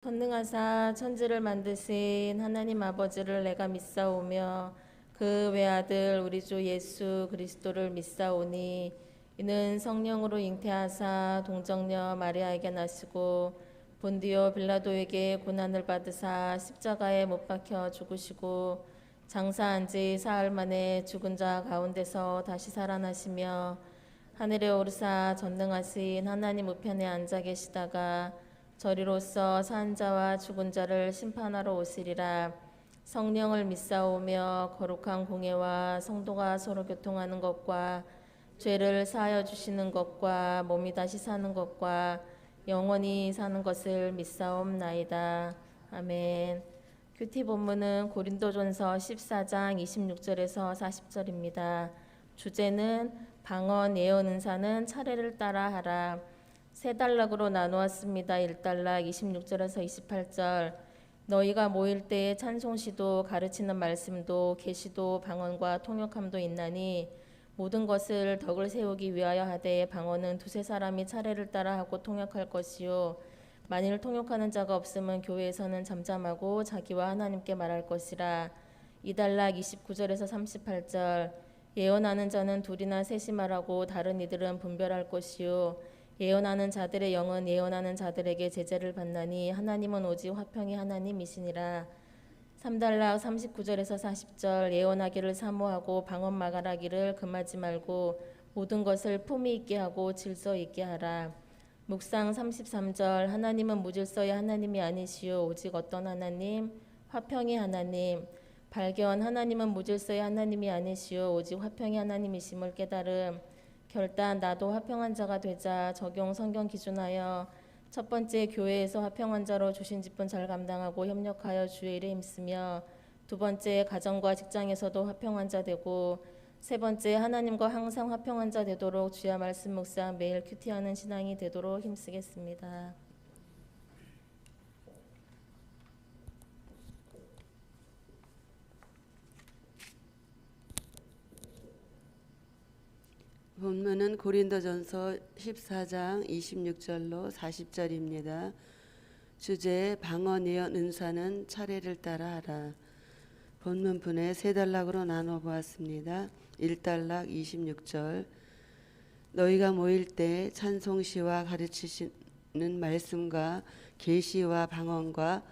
전능하사 천지를 만드신 하나님 아버지를 내가 믿사오며 그 외아들 우리 주 예수 그리스도를 믿사오니 이는 성령으로 잉태하사 동정녀 마리아에게 나시고 본디오 빌라도에게 고난을 받으사 십자가에 못 박혀 죽으시고 장사한 지 사흘 만에 죽은 자 가운데서 다시 살아나시며 하늘에 오르사 전능하신 하나님 우편에 앉아 계시다가 저리로서 산 자와 죽은 자를 심판하러 오시리라. 성령을 믿사오며 거룩한 공예와 성도가 서로 교통하는 것과 죄를 사하여 주시는 것과 몸이 다시 사는 것과 영원히 사는 것을 믿사옵나이다. 아멘. 큐티 본문은 고린도전서 14장 26절에서 40절입니다. 주제는 방언 예언 은사는 차례를 따라 하라. 세 단락으로 나누었습니다. 1단락 26절에서 28절. 너희가 모일 때에 찬송시도 가르치는 말씀도 계시도 방언과 통역함도 있나니 모든 것을 덕을 세우기 위하여 하되 방언은 두세 사람이 차례를 따라 하고 통역할 것이요 만일 통역하는 자가 없으면 교회에서는 잠잠하고 자기와 하나님께 말할 것이라. 2단락 29절에서 38절. 예언하는 자는 둘이나 셋이 말하고 다른 이들은 분별할 것이요 예언하는 자들의 영은 예언하는 자들에게 제재를 받나니 하나님은 오직 화평의 하나님이시니라. 3단락 39절에서 40절. 예언하기를 사모하고 방언 말하기를 금하지 말고 모든 것을 품위 있게 하고 질서 있게 하라. 묵상 33절. 하나님은 무질서의 하나님이 아니시오 오직 어떤 하나님? 화평의 하나님. 발견. 하나님은 무질서의 하나님이 아니시오 오직 화평의 하나님이심을 깨달음. 결단. 나도 화평한 자가 되자. 적용 성경 기준하여 첫 번째, 교회에서 화평한 자로 주신 직분 잘 감당하고 협력하여 주의 일에 힘쓰며, 두 번째, 가정과 직장에서도 화평한 자 되고, 세 번째, 하나님과 항상 화평한 자 되도록 주야 말씀 묵상 매일 큐티하는 신앙이 되도록 힘쓰겠습니다. 본문은 고린도전서 14장 26절로 40절입니다. 주제 방언 예언 은사는 차례를 따라 하라. 본문분에 세 단락으로 나눠 보았습니다. 1단락 26절. 너희가 모일 때 찬송시와 가르치시는 말씀과 계시와 방언과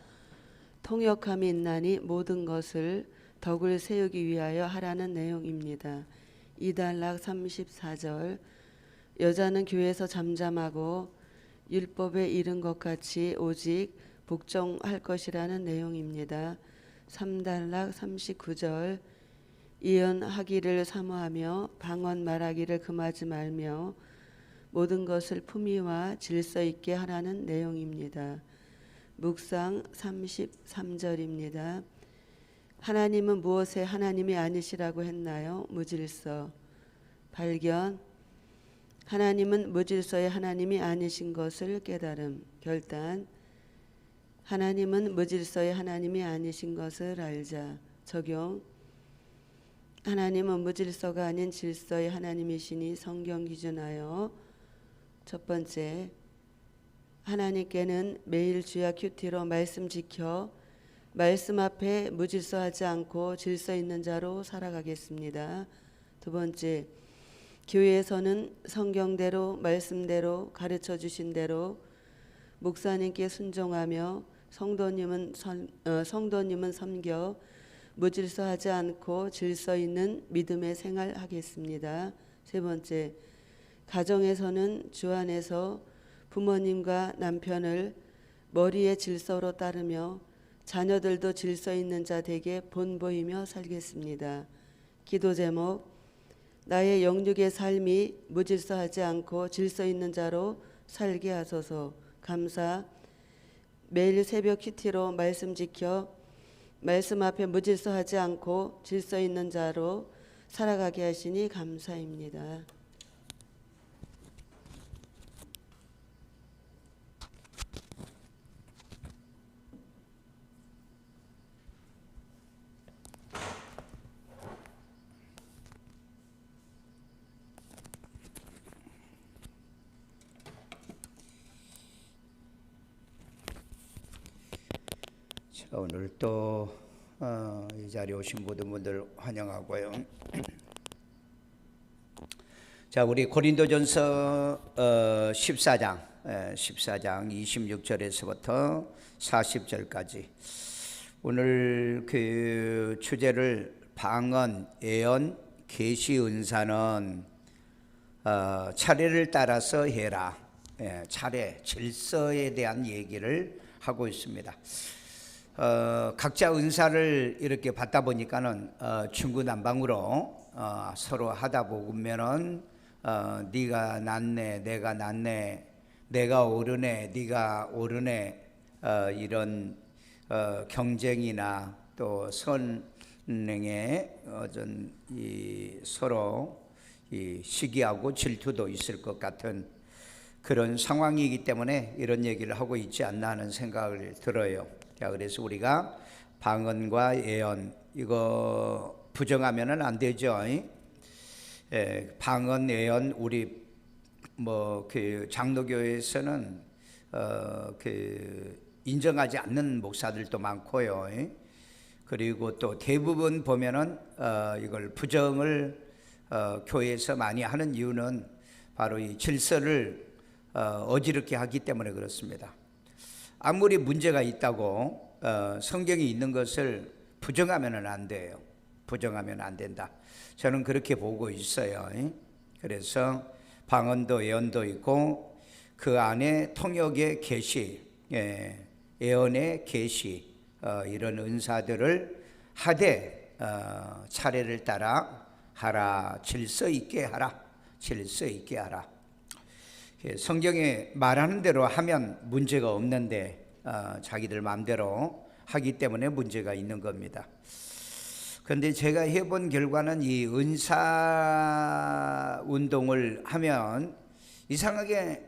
통역함이 있나니 모든 것을 덕을 세우기 위하여 하라는 내용입니다. 2단락 34절. 여자는 교회에서 잠잠하고 율법에 이른 것 같이 오직 복종할 것이라는 내용입니다. 3단락 39절. 예언하기를 사모하며 방언 말하기를 금하지 말며 모든 것을 품위와 질서 있게 하라는 내용입니다. 묵상 33절입니다. 하나님은 무엇에 하나님이 아니시라고 했나요? 무질서. 발견. 하나님은 무질서의 하나님이 아니신 것을 깨달음. 결단. 하나님은 무질서의 하나님이 아니신 것을 알자. 적용. 하나님은 무질서가 아닌 질서의 하나님이시니 성경 기준하여 첫 번째, 하나님께는 매일 주야 큐티로 말씀 지켜 말씀 앞에 무질서하지 않고 질서 있는 자로 살아가겠습니다. 두 번째, 교회에서는 성경대로 말씀대로 가르쳐 주신 대로 목사님께 순종하며 성도님은 섬겨 무질서하지 않고 질서 있는 믿음의 생활하겠습니다. 세 번째, 가정에서는 주 안에서 부모님과 남편을 머리의 질서로 따르며 자녀들도 질서 있는 자 되게 본보이며 살겠습니다. 기도 제목. 나의 영육의 삶이 무질서하지 않고 질서 있는 자로 살게 하소서. 감사. 매일 새벽 큐티로 말씀 지켜 말씀 앞에 무질서하지 않고 질서 있는 자로 살아가게 하시니 감사입니다. 오늘 또 이 자리에 오신 모든 분들 환영하고요. 자, 우리 고린도전서 14장 26절에서부터 40절까지 오늘 그 주제를 방언, 예언, 계시, 은사는 차례를 따라서 해라. 차례, 질서에 대한 얘기를 하고 있습니다. 각자 은사를 이렇게 받다 보니까는 중구난방으로 서로 하다 보면은 네가 낫네, 내가 낫네, 내가 오르네, 네가 오르네, 이런 경쟁이나 또 선행에 어떤 서로 시기하고 질투도 있을 것 같은 그런 상황이기 때문에 이런 얘기를 하고 있지 않나 하는 생각을 들어요. 자, 그래서 우리가 방언과 예언 이거 부정하면은 안 되죠. 방언, 예언 우리 그 장로교에서는 그 인정하지 않는 목사들도 많고요. 그리고 또 대부분 보면은 이걸 부정을 교회에서 많이 하는 이유는 바로 이 질서를 어지럽게 하기 때문에 그렇습니다. 아무리 문제가 있다고 성경이 있는 것을 부정하면 안 돼요. 부정하면 안 된다. 저는 그렇게 보고 있어요. 그래서 방언도 예언도 있고 그 안에 통역의 계시, 예언의 계시 이런 은사들을 하되 차례를 따라 하라. 질서 있게 하라. 질서 있게 하라. 성경에 말하는 대로 하면 문제가 없는데 자기들 마음대로 하기 때문에 문제가 있는 겁니다. 그런데 제가 해본 결과는 이 은사 운동을 하면 이상하게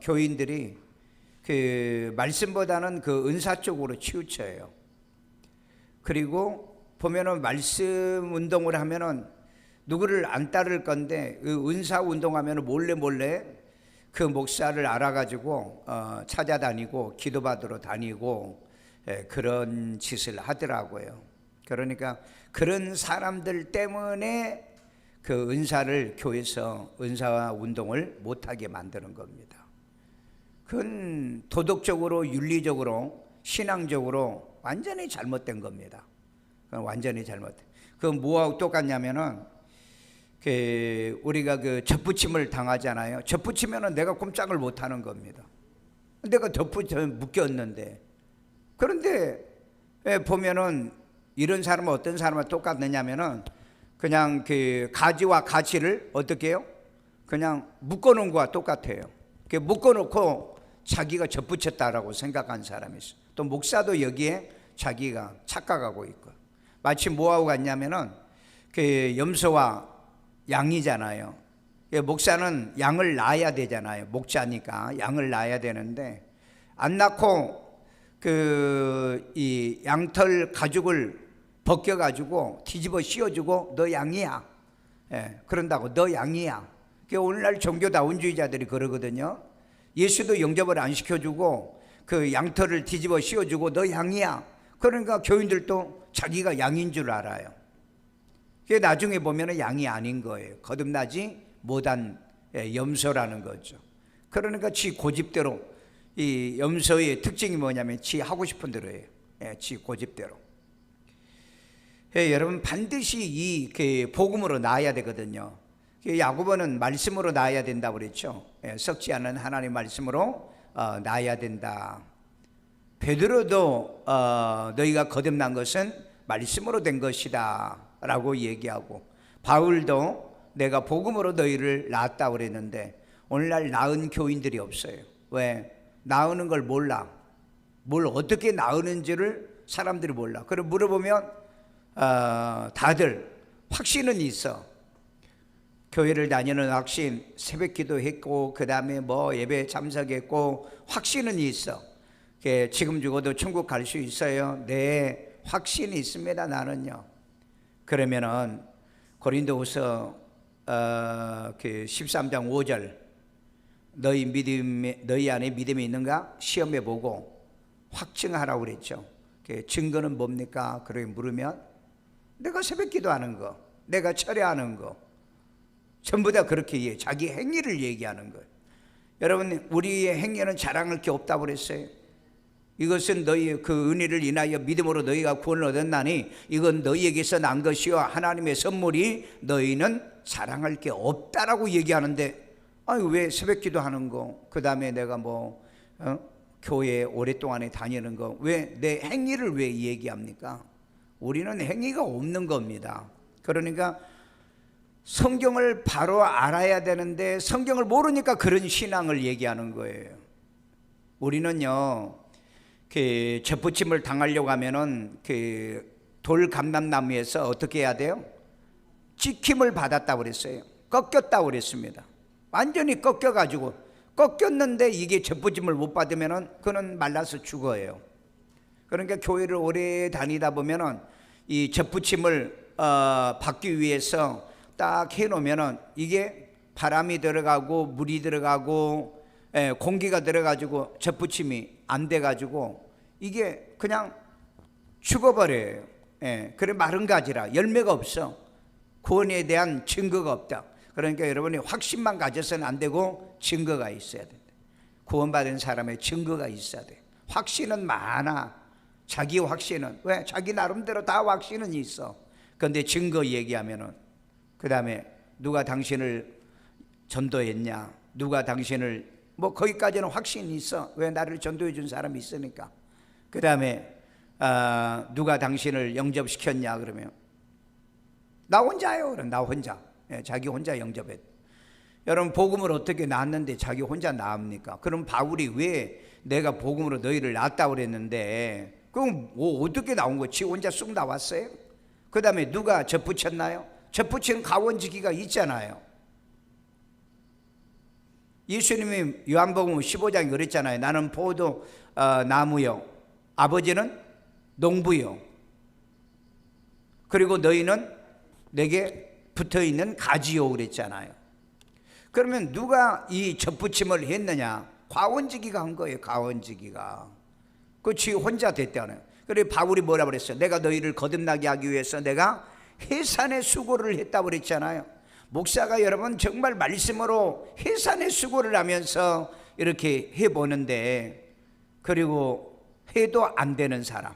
교인들이 그 말씀보다는 그 은사 쪽으로 치우쳐요. 그리고 보면은 말씀 운동을 하면은 누구를 안 따를 건데 그 은사 운동하면은 몰래 그 목사를 알아가지고 찾아다니고 기도받으러 다니고 그런 짓을 하더라고요. 그러니까 그런 사람들 때문에 그 은사를 교회에서 은사 운동을 못하게 만드는 겁니다. 그건 도덕적으로 윤리적으로 신앙적으로 완전히 잘못된 겁니다. 그건 완전히 잘못된. 그건 뭐하고 똑같냐면은 우리가 그 접붙임을 당하잖아요. 접붙이면은 내가 꼼짝을 못하는 겁니다. 내가 묶였는데. 그런데 보면은 이런 사람은 어떤 사람과 똑같느냐면은 그냥 그 가지와 가치를 어떻게 해요? 그냥 묶어놓은 거와 똑같아요. 묶어놓고 자기가 접붙였다라고 생각한 사람이 있어. 또 목사도 여기에 자기가 착각하고 있고. 마치 뭐하고 같냐면은 그 염소와 양이잖아요. 목사는 양을 낳아야 되잖아요. 목자니까 양을 낳아야 되는데 안 낳고 이 양털 가죽을 벗겨가지고 뒤집어 씌워주고 너 양이야. 그런다고 너 양이야. 오늘날 종교다운주의자들이 그러거든요. 예수도 영접을 안 시켜주고 그 양털을 뒤집어 씌워주고 너 양이야. 그러니까 교인들도 자기가 양인 줄 알아요. 나중에 보면 양이 아닌 거예요. 거듭나지 못한 염소라는 거죠. 그러니까 지 고집대로 이 염소의 특징이 뭐냐면 지 하고 싶은 대로 해요. 지 고집대로. 여러분 반드시 이 복음으로 나아야 되거든요. 야고보는 말씀으로 나아야 된다고 그랬죠. 썩지 않은 하나님 말씀으로 나아야 된다. 베드로도 너희가 거듭난 것은 말씀으로 된 것이다 라고 얘기하고 바울도 내가 복음으로 너희를 낳았다고 그랬는데 오늘날 낳은 교인들이 없어요. 왜? 낳는 걸 몰라. 뭘 어떻게 낳는지를 사람들이 몰라. 그래 물어보면 다들 확신은 있어. 교회를 다니는 확신, 새벽 기도했고 그 다음에 뭐 예배 참석했고 확신은 있어. 지금 죽어도 천국 갈 수 있어요. 네, 확신이 있습니다. 나는요. 그러면은 고린도후서 13장 5절 너희 안에 믿음이 있는가 시험해 보고 확증하라고 그랬죠. 증거는 뭡니까? 그렇게 물으면 내가 새벽 기도하는 거, 내가 철야하는 거, 전부 다 그렇게 자기 행위를 얘기하는 거예요. 여러분, 우리의 행위는 자랑할 게 없다고 그랬어요. 이것은 너희 그 은혜를 인하여 믿음으로 너희가 구원을 얻었나니 이건 너희에게서 난 것이요 하나님의 선물이 너희는 자랑할 게 없다라고 얘기하는데, 아니 왜 새벽 기도하는 거, 그 다음에 내가 교회 오랫동안에 다니는 거, 왜 내 행위를 왜 얘기합니까? 우리는 행위가 없는 겁니다. 그러니까 성경을 바로 알아야 되는데 성경을 모르니까 그런 신앙을 얘기하는 거예요. 우리는요, 그 접붙임을 당하려고 하면은 그 돌 감람나무에서 어떻게 해야 돼요? 찍힘을 받았다고 그랬어요. 꺾였다고 그랬습니다. 완전히 꺾였는데 이게 접붙임을 못 받으면은 그는 말라서 죽어요. 그러니까 교회를 오래 다니다 보면은 이 접붙임을 받기 위해서 딱 해놓으면은 이게 바람이 들어가고 물이 들어가고 공기가 들어가지고 접붙임이 안 돼가지고 이게 그냥 죽어버려요. 그래 마른 가지라 열매가 없어. 구원에 대한 증거가 없다. 그러니까 여러분이 확신만 가져서는 안 되고 증거가 있어야 된다. 구원받은 사람의 증거가 있어야 돼. 확신은 많아. 자기 확신은 왜? 자기 나름대로 다 확신은 있어. 그런데 증거 얘기하면은 그 다음에 누가 당신을 전도했냐, 누가 당신을 거기까지는 확신이 있어. 왜? 나를 전도해 준 사람이 있으니까. 그 다음에 누가 당신을 영접시켰냐 그러면 나 혼자요. 그럼 나 혼자. 자기 혼자 영접했. 여러분, 복음을 어떻게 낳았는데 자기 혼자 낳습니까? 그럼 바울이 왜 내가 복음으로 너희를 낳았다고 그랬는데 그럼 어떻게 나온 거지? 지 혼자 쑥 나왔어요? 그 다음에 누가 접붙였나요? 접붙이는 가원지기가 있잖아요. 예수님이 요한복음 15장에 그랬잖아요. 나는 포도 나무요, 아버지는 농부요, 그리고 너희는 내게 붙어있는 가지요 그랬잖아요. 그러면 누가 이 접붙임을 했느냐? 가원지기가 한 거예요. 가원지기가. 지 혼자 됐다는. 그래 바울이 뭐라 그랬어요? 내가 너희를 거듭나게 하기 위해서 내가 해산의 수고를 했다고 그랬잖아요. 목사가 여러분 정말 말씀으로 해산의 수고를 하면서 이렇게 해보는데, 그리고 해도 안 되는 사람,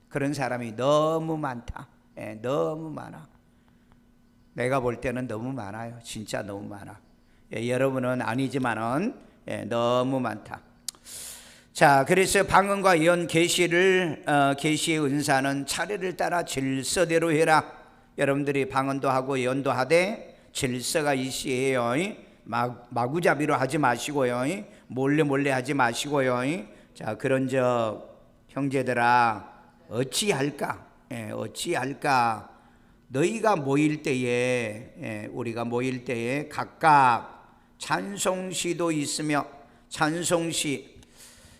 그런 사람이 너무 많다. 너무 많아. 내가 볼 때는 너무 많아요. 진짜 너무 많아. 여러분은 아니지만은 너무 많다. 자, 그래서 방언과 예언 계시의 은사는 차례를 따라 질서대로 해라. 여러분들이 방언도 하고 예언도 하되 질서가 있어야 해요. 마구잡이로 하지 마시고요. 몰래 하지 마시고요. 자, 그런즉 형제들아 어찌할까? 어찌할까? 너희가 모일 때에, 우리가 모일 때에 각각 찬송시도 있으며, 찬송시.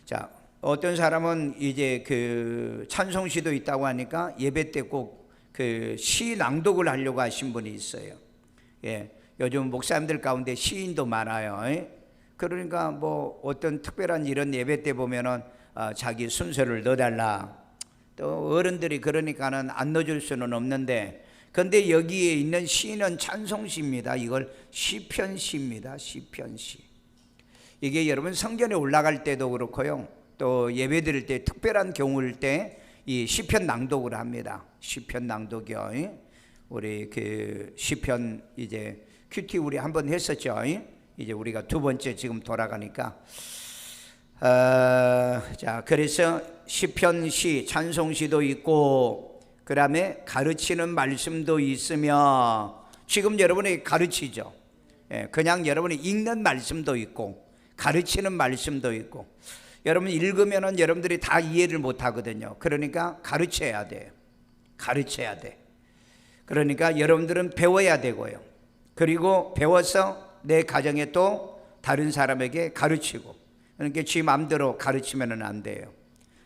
자, 어떤 사람은 이제 그 찬송시도 있다고 하니까 예배 때 꼭 그 시 낭독을 하려고 하신 분이 있어요. 요즘 목사님들 가운데 시인도 많아요. 그러니까 어떤 특별한 이런 예배 때 보면은 자기 순서를 넣어달라. 또 어른들이 그러니까는 안 넣어줄 수는 없는데, 근데 여기에 있는 시는 찬송시입니다. 이걸 시편시입니다. 시편시. 이게 여러분 성전에 올라갈 때도 그렇고요, 또 예배 드릴 때 특별한 경우일 때 이 시편 낭독을 합니다. 시편 낭독이요. 우리 그 시편 이제 큐티 우리 한번 했었죠. 이제 우리가 두 번째 지금 돌아가니까 자, 그래서 시편시, 찬송시도 있고, 그 다음에 가르치는 말씀도 있으며, 지금 여러분이 가르치죠. 그냥 여러분이 읽는 말씀도 있고 가르치는 말씀도 있고. 여러분 읽으면은 여러분들이 다 이해를 못 하거든요. 그러니까 가르쳐야 돼요. 가르쳐야 돼. 그러니까 여러분들은 배워야 되고요. 그리고 배워서 내 가정에 또 다른 사람에게 가르치고. 그러니까 지 마음대로 가르치면은 안 돼요.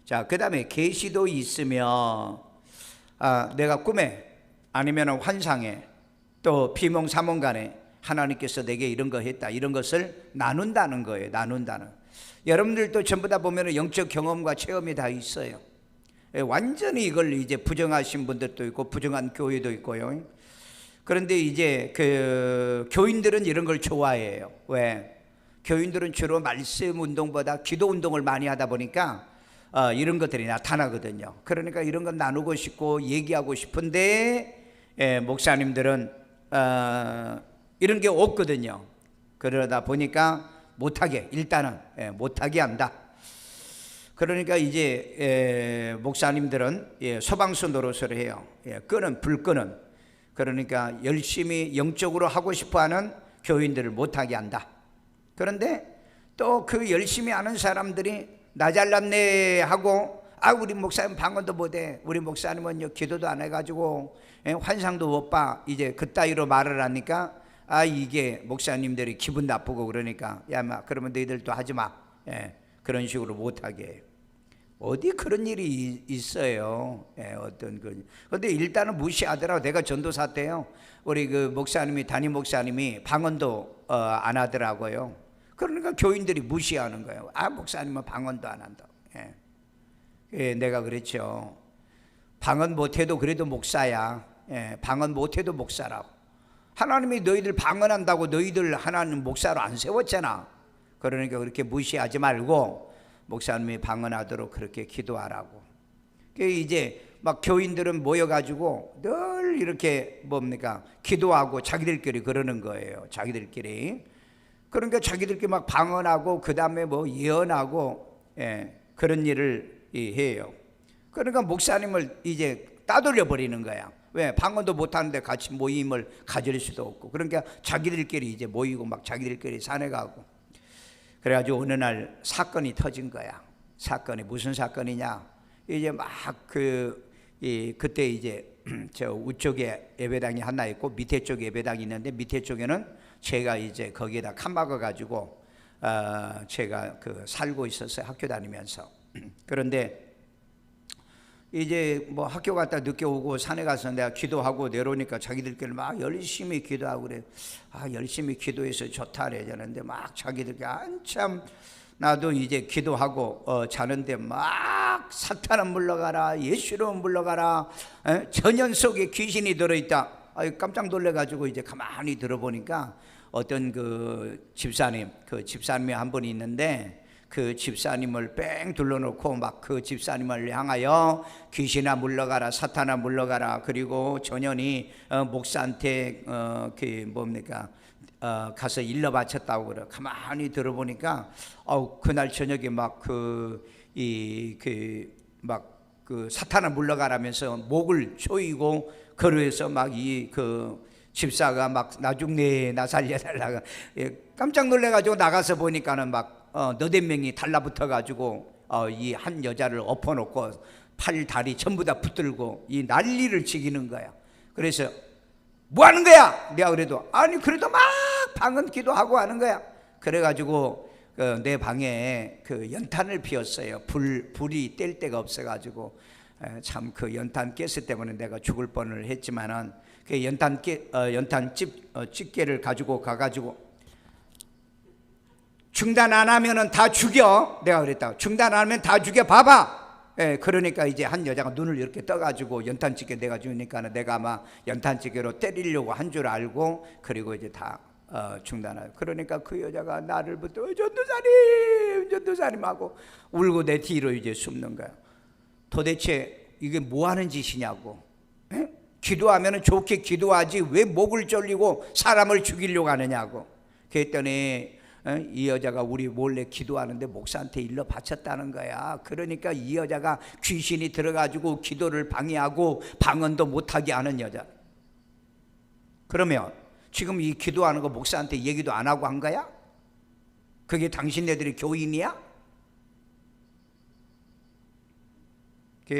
자, 그 다음에 계시도 있으며, 내가 꿈에 아니면 환상에 또 비몽사몽간에 하나님께서 내게 이런 거 했다, 이런 것을 나눈다는 거예요. 나눈다는. 여러분들도 전부 다 보면 영적 경험과 체험이 다 있어요. 완전히 이걸 이제 부정하신 분들도 있고 부정한 교회도 있고요. 그런데 이제 그 교인들은 이런 걸 좋아해요. 왜? 교인들은 주로 말씀 운동보다 기도 운동을 많이 하다 보니까 이런 것들이 나타나거든요. 그러니까 이런 건 나누고 싶고 얘기하고 싶은데 목사님들은 이런 게 없거든요. 그러다 보니까 못하게, 일단은 못하게 한다. 그러니까 이제 목사님들은 소방서 노릇을 해요. 끄는 불 끄는. 그러니까 열심히 영적으로 하고 싶어하는 교인들을 못하게 한다. 그런데 또 그 열심히 하는 사람들이 나 잘났네 하고 우리 목사님 방언도 못해, 우리 목사님은 기도도 안 해가지고 환상도 못 봐, 이제 그따위로 말을 하니까 이게 목사님들이 기분 나쁘고 그러니까 그러면 너희들도 하지마, 그런 식으로 못하게 해요. 어디 그런 일이 있어요. 어떤 그런데 일단은 무시하더라고. 내가 전도사 때요, 우리 그 목사님이, 담임 목사님이 방언도 안 하더라고요. 그러니까 교인들이 무시하는 거예요. 목사님은 방언도 안 한다. 내가 그랬죠. 방언 못해도 그래도 목사야. 방언 못해도 목사라고. 하나님이 너희들 방언한다고 너희들 하나님 목사로 안 세웠잖아. 그러니까 그렇게 무시하지 말고 목사님이 방언하도록 그렇게 기도하라고. 이제 막 교인들은 모여가지고 늘 이렇게 기도하고 자기들끼리 그러는 거예요. 자기들끼리. 그러니까 자기들끼리 막 방언하고 그 다음에 예언하고 그런 일을 해요. 그러니까 목사님을 이제 따돌려 버리는 거야. 왜? 방언도 못하는데 같이 모임을 가질 수도 없고. 그러니까 자기들끼리 이제 모이고 막 자기들끼리 산에 가고. 그래가지고 어느 날 사건이 터진 거야. 사건이 무슨 사건이냐? 이제 막 그때 이제 저 우쪽에 예배당이 하나 있고 밑에 쪽에 예배당이 있는데 밑에 쪽에는 제가 이제 거기에다 칸막아 가지고 제가 살고 있었어요. 학교 다니면서. 그런데 이제 학교 갔다 늦게 오고 산에 가서 내가 기도하고 내려오니까 자기들끼리 막 열심히 기도하고 그래. 열심히 기도해서 좋다 그러는데 막 자기들끼리 한참 나도 이제 기도하고 자는데 막 사탄은 물러가라, 예수로 물러가라, 전연 속에 귀신이 들어있다. 깜짝 놀래가지고 이제 가만히 들어보니까 어떤 집사님이 한 분이 있는데 그 집사님을 뺑 둘러놓고 막 그 집사님을 향하여 귀신아 물러가라, 사탄아 물러가라, 그리고 전연이 목사한테 가서 일러 바쳤다고 그래. 가만히 들어보니까 그날 저녁에 사탄아 물러가라면서 목을 조이고 거루해서 집사가 나 죽네, 나 살려달라고. 깜짝 놀래가지고 나가서 보니까는 너댓 명이 달라붙어가지고 이 한 여자를 엎어놓고 팔, 다리 전부 다 붙들고 이 난리를 치기는 거야. 그래서 뭐 하는 거야? 내가 그래도 그래도 막 방언 기도하고 하는 거야. 그래가지고 내 방에 연탄을 피웠어요. 불이 뗄 데가 없어가지고 참 연탄 가스 때문에 내가 죽을 뻔을 했지만은 연탄 집게를 가지고 가가지고 중단 안 하면은 다 죽여. 내가 그랬다. 중단 안 하면 다 죽여. 봐봐. 그러니까 이제 한 여자가 눈을 이렇게 떠가지고 연탄집게 내가 주니까 내가 아마 연탄집게로 때리려고 한 줄 알고 그리고 이제 다 중단하고. 그러니까 그 여자가 나를 붙어 전도사님 하고 울고 내 뒤로 이제 숨는 거야. 도대체 이게 뭐 하는 짓이냐고. 기도하면 좋게 기도하지 왜 목을 졸리고 사람을 죽이려고 하느냐고. 그랬더니 이 여자가 우리 몰래 기도하는데 목사한테 일러 바쳤다는 거야. 그러니까 이 여자가 귀신이 들어가지고 기도를 방해하고 방언도 못하게 하는 여자. 그러면 지금 이 기도하는 거 목사한테 얘기도 안 하고 한 거야? 그게 당신네들이 교인이야?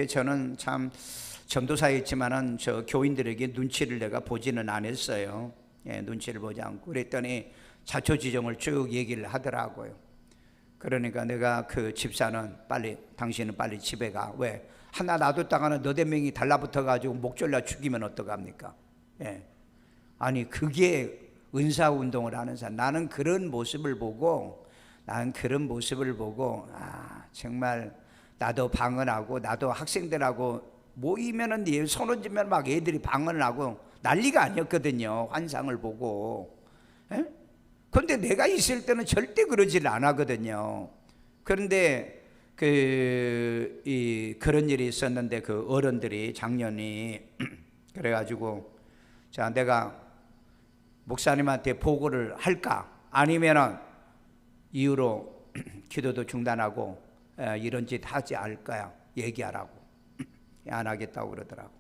저는 참 전도사였지만은 저 교인들에게 눈치를 내가 보지는 않았어요. 눈치를 보지 않고. 그랬더니 자초지종을 쭉 얘기를 하더라고요. 그러니까 내가 그 집사는 당신은 빨리 집에 가. 왜? 하나 놔뒀다가는 너댓 명이 달라붙어가지고 목 졸라 죽이면 어떡합니까? 그게 은사운동을 하는 사람. 나는 그런 모습을 보고 정말 나도 방언하고 나도 학생들하고 모이면은 손 얹으면 막 애들이 방언을 하고 난리가 아니었거든요. 환상을 보고. 그런데 내가 있을 때는 절대 그러질 않았거든요. 그런데 그런 일이 있었는데 그 어른들이 작년이 그래가지고 자 내가 목사님한테 보고를 할까 아니면은 이후로 기도도 중단하고 이런 짓 하지 않을 거야 얘기하라고. 안 하겠다고 그러더라고.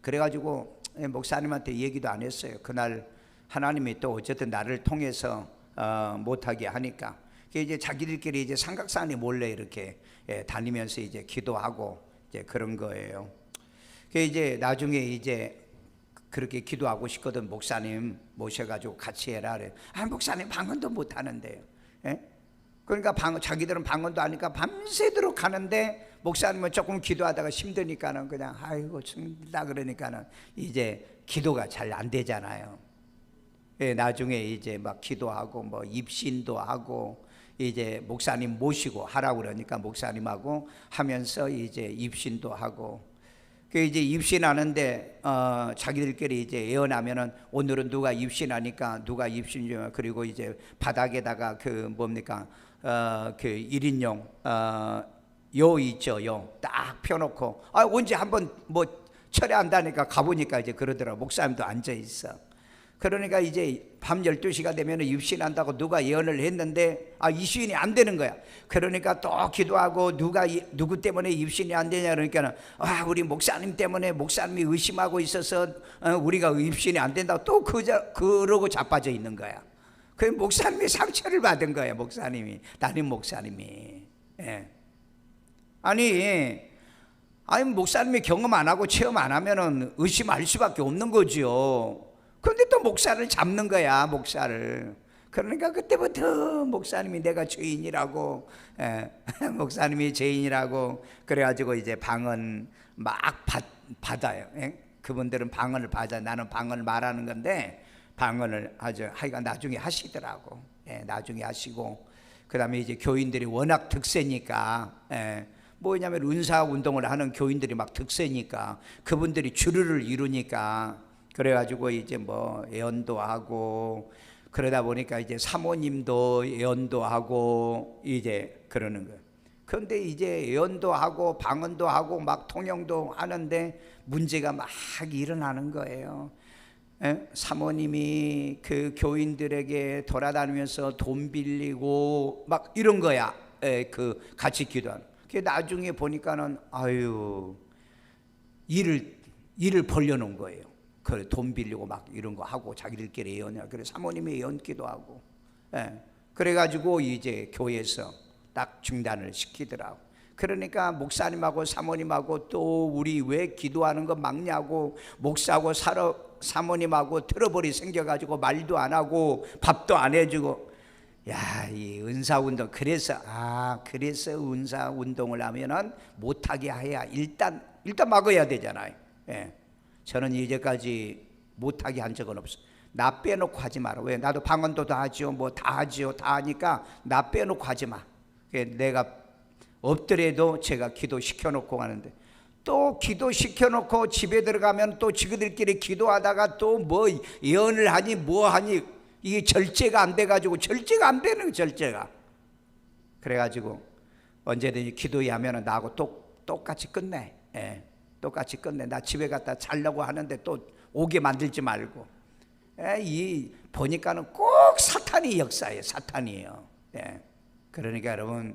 그래가지고 목사님한테 얘기도 안 했어요. 그날 하나님이 또 어쨌든 나를 통해서 못하게 하니까 이제 자기들끼리 이제 삼각산에 몰래 이렇게 다니면서 이제 기도하고 이제 그런 거예요. 이제 나중에 이제 그렇게 기도하고 싶거든. 목사님 모셔가지고 같이 해라 그래. 아 목사님 방언도 못 하는데요. 그러니까 자기들은 방언도 하니까 밤새도록 하는데 목사님은 조금 기도하다가 힘드니까는 그냥 아이고 죽는다 그러니까는 이제 기도가 잘 안 되잖아요. 나중에 이제 막 기도하고 뭐 입신도 하고 이제 목사님 모시고 하라고 그러니까 목사님하고 하면서 이제 입신도 하고 이제 입신하는데 자기들끼리 이제 예언하면은 오늘은 누가 입신하니까 누가 입신 중 그리고 이제 바닥에다가 그 뭡니까 그 1인용 요 있죠 요 딱 펴놓고 언제 한번 뭐 철회한다니까 가보니까 이제 그러더라고. 목사님도 앉아 있어. 그러니까 이제 밤 12시가 되면 입신한다고 누가 예언을 했는데 입신이 안 되는 거야. 그러니까 또 기도하고 누구 때문에 입신이 안 되냐 그러니까 우리 목사님 때문에 목사님이 의심하고 있어서 우리가 입신이 안 된다고 또 그러고 자빠져 있는 거야. 그 목사님이 상처를 받은 거야. 목사님이 담임 목사님이. 아니 목사님이 경험 안 하고 체험 안 하면은 의심할 수밖에 없는 거죠. 그런데 또 목사를 잡는 거야. 목사를. 그러니까 그때부터 목사님이 내가 죄인이라고 목사님이 죄인이라고 그래가지고 이제 방언 막 받아요. 그분들은 방언을 받아. 나는 방언을 말하는 건데 방언을 아주 하여간 나중에 하시더라고. 나중에 하시고 그 다음에 이제 교인들이 워낙 득세니까 뭐냐면 은사 운동을 하는 교인들이 막 득세니까 그분들이 주류를 이루니까 그래가지고 이제 뭐 예언도 하고 그러다 보니까 이제 사모님도 예언도 하고 이제 그러는 거예요. 그런데 이제 예언도 하고 방언도 하고 막 통역도 하는데 문제가 막 일어나는 거예요. 사모님이 그 교인들에게 돌아다니면서 돈 빌리고 막 이런 거야. 그 같이 기도하는. 나중에 보니까는 일을 벌려놓은 거예요. 그 돈 빌리고 막 이런 거 하고 자기들끼리 예언이야. 그래 사모님이 예언기도 하고. 그래가지고 이제 교회에서 딱 중단을 시키더라고. 그러니까 목사님하고 사모님하고 또 우리 왜 기도하는 거 막냐고 목사하고 사모님하고 트러블이 생겨가지고 말도 안 하고 밥도 안 해주고. 야, 이 은사운동 그래서 은사운동을 하면은 못하게 해야 일단 막아야 되잖아요. 저는 이제까지 못하게 한 적은 없어. 나 빼놓고 하지 마라. 왜? 나도 방언도 다 하지요. 뭐 다 하지요. 다 하니까 나 빼놓고 하지 마. 내가 없더라도 제가 기도시켜놓고 가는데 또 기도시켜놓고 집에 들어가면 또 지그들끼리 기도하다가 또 뭐 예언을 하니 뭐 하니 이게 절제가 안 돼가지고 절제가 안 되는 절제가. 그래가지고 언제든지 기도해 하면은 나하고 똑같이 끝내. 똑같이 끝내. 나 집에 갔다 자려고 하는데 또 오게 만들지 말고. 이 보니까는 꼭 사탄이 역사예요. 사탄이에요. 그러니까 여러분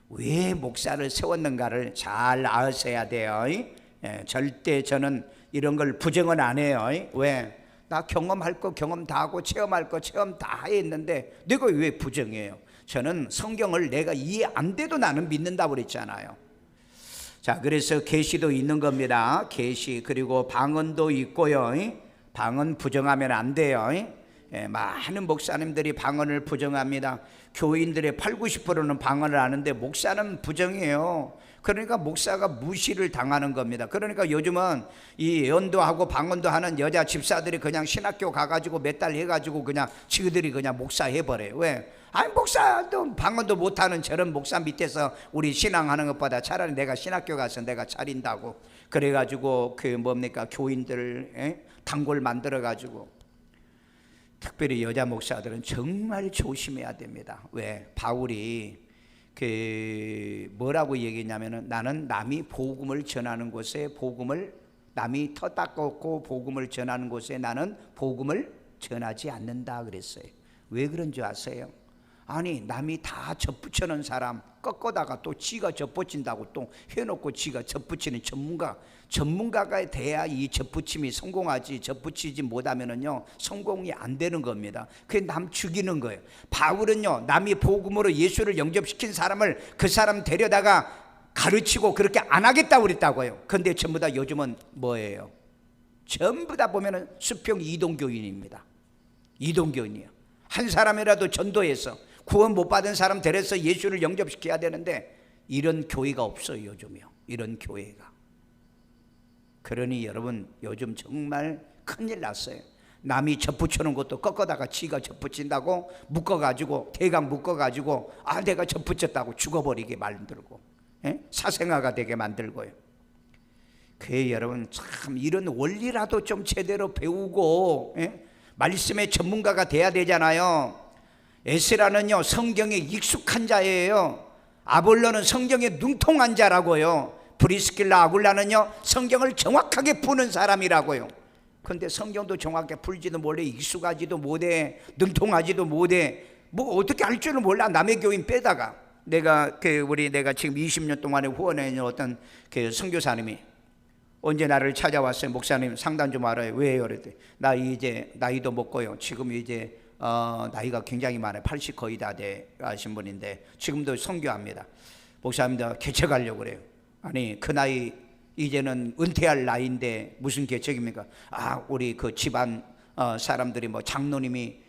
왜 목사를 세웠는가를 잘 아셔야 돼요. 절대 저는 이런 걸 부정은 안 해요. 왜? 나 경험할 거 경험 다 하고 체험할 거 체험 다 했는데 내가 왜 부정해요? 저는 성경을 내가 이해 안 돼도 나는 믿는다고 그랬잖아요. 자, 그래서 계시도 있는 겁니다. 계시 그리고 방언도 있고요. 방언 부정하면 안 돼요. 많은 목사님들이 방언을 부정합니다. 교인들의 80~90%는 방언을 하는데 목사는 부정해요. 그러니까 목사가 무시를 당하는 겁니다. 그러니까 요즘은 이 예언도 하고 방언도 하는 여자 집사들이 그냥 신학교 가가지고 몇 달 해가지고 그냥 지그들이 그냥 목사 해버려요. 왜? 아니 목사도 방언도 못하는 저런 목사 밑에서 우리 신앙하는 것보다 차라리 내가 신학교 가서 내가 차린다고 그래가지고 그 뭡니까 교인들 단골 만들어가지고. 특별히 여자 목사들은 정말 조심해야 됩니다. 왜? 바울이 그 뭐라고 얘기했냐면은 나는 남이 복음을 전하는 곳에 복음을 남이 터 닦고 복음을 전하는 곳에 나는 복음을 전하지 않는다 그랬어요. 왜 그런 줄 아세요? 아니 남이 다 젖붙여놓은 사람 꺾어다가 또 지가 젖붙인다고 또 해놓고 지가 젖붙이는 전문가가 돼야 이 젖붙임이 성공하지 젖붙이지 못하면은요 성공이 안 되는 겁니다. 그게 남 죽이는 거예요. 바울은요 남이 복음으로 예수를 영접시킨 사람을 그 사람 데려다가 가르치고 그렇게 안 하겠다고 그랬다고요. 근데 전부 다 요즘은 뭐예요? 전부 다 보면은 수평 이동교인입니다. 이동교인이에요. 한 사람이라도 전도해서 구원 못 받은 사람 데려서 예수를 영접시켜야 되는데 이런 교회가 없어요. 요즘이요. 이런 교회가. 그러니 여러분 요즘 정말 큰일 났어요. 남이 젖붙여놓은 것도 꺾어다가 지가 젖붙인다고 묶어가지고 대강 묶어가지고 아 내가 젖붙였다고 죽어버리게 만들고 사생아가 되게 만들고요. 그래 여러분 참 이런 원리라도 좀 제대로 배우고 말씀의 전문가가 돼야 되잖아요. 에스라는요 성경에 익숙한 자예요. 아볼로는 성경에 능통한 자라고요. 브리스길라 아굴라는요 성경을 정확하게 푸는 사람이라고요. 근데 성경도 정확하게 풀지도 못해 익숙하지도 못해 능통하지도 못해 뭐 어떻게 할 줄은 몰라. 남의 교인 빼다가 내가 지금 20년 동안에 후원해 있는 어떤 그 선교사님이 언제 나를 찾아왔어요. 목사님 상담 좀 알아요. 왜요? 그랬더니 나 이제 나이도 먹고요. 지금 이제 나이가 굉장히 많아요. 80 거의 다 되신 분인데 지금도 선교합니다. 목사님들 개척하려고 그래요. 아니 그 나이 이제는 은퇴할 나이인데 무슨 개척입니까? 아 우리 그 집안 사람들이 뭐 장로님이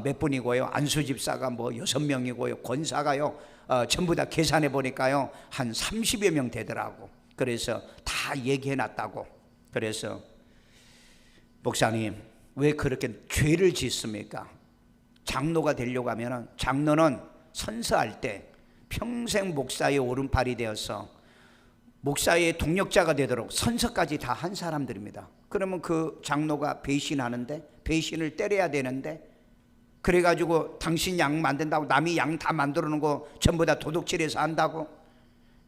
몇 분이고요. 안수 집사가 뭐 6명이고요. 권사가요 전부 다 계산해 보니까요 한 30여 명 되더라고. 그래서 다 얘기해 놨다고. 그래서 목사님 왜 그렇게 죄를 짓습니까? 장로가 되려고 하면 장로는 선서할 때 평생 목사의 오른팔이 되어서 목사의 동력자가 되도록 선서까지 다 한 사람들입니다. 그러면 그 장로가 배신하는데 배신을 때려야 되는데 그래가지고 당신 양 만든다고 남이 양 다 만들어 놓은 거 전부 다 도둑질해서 한다고?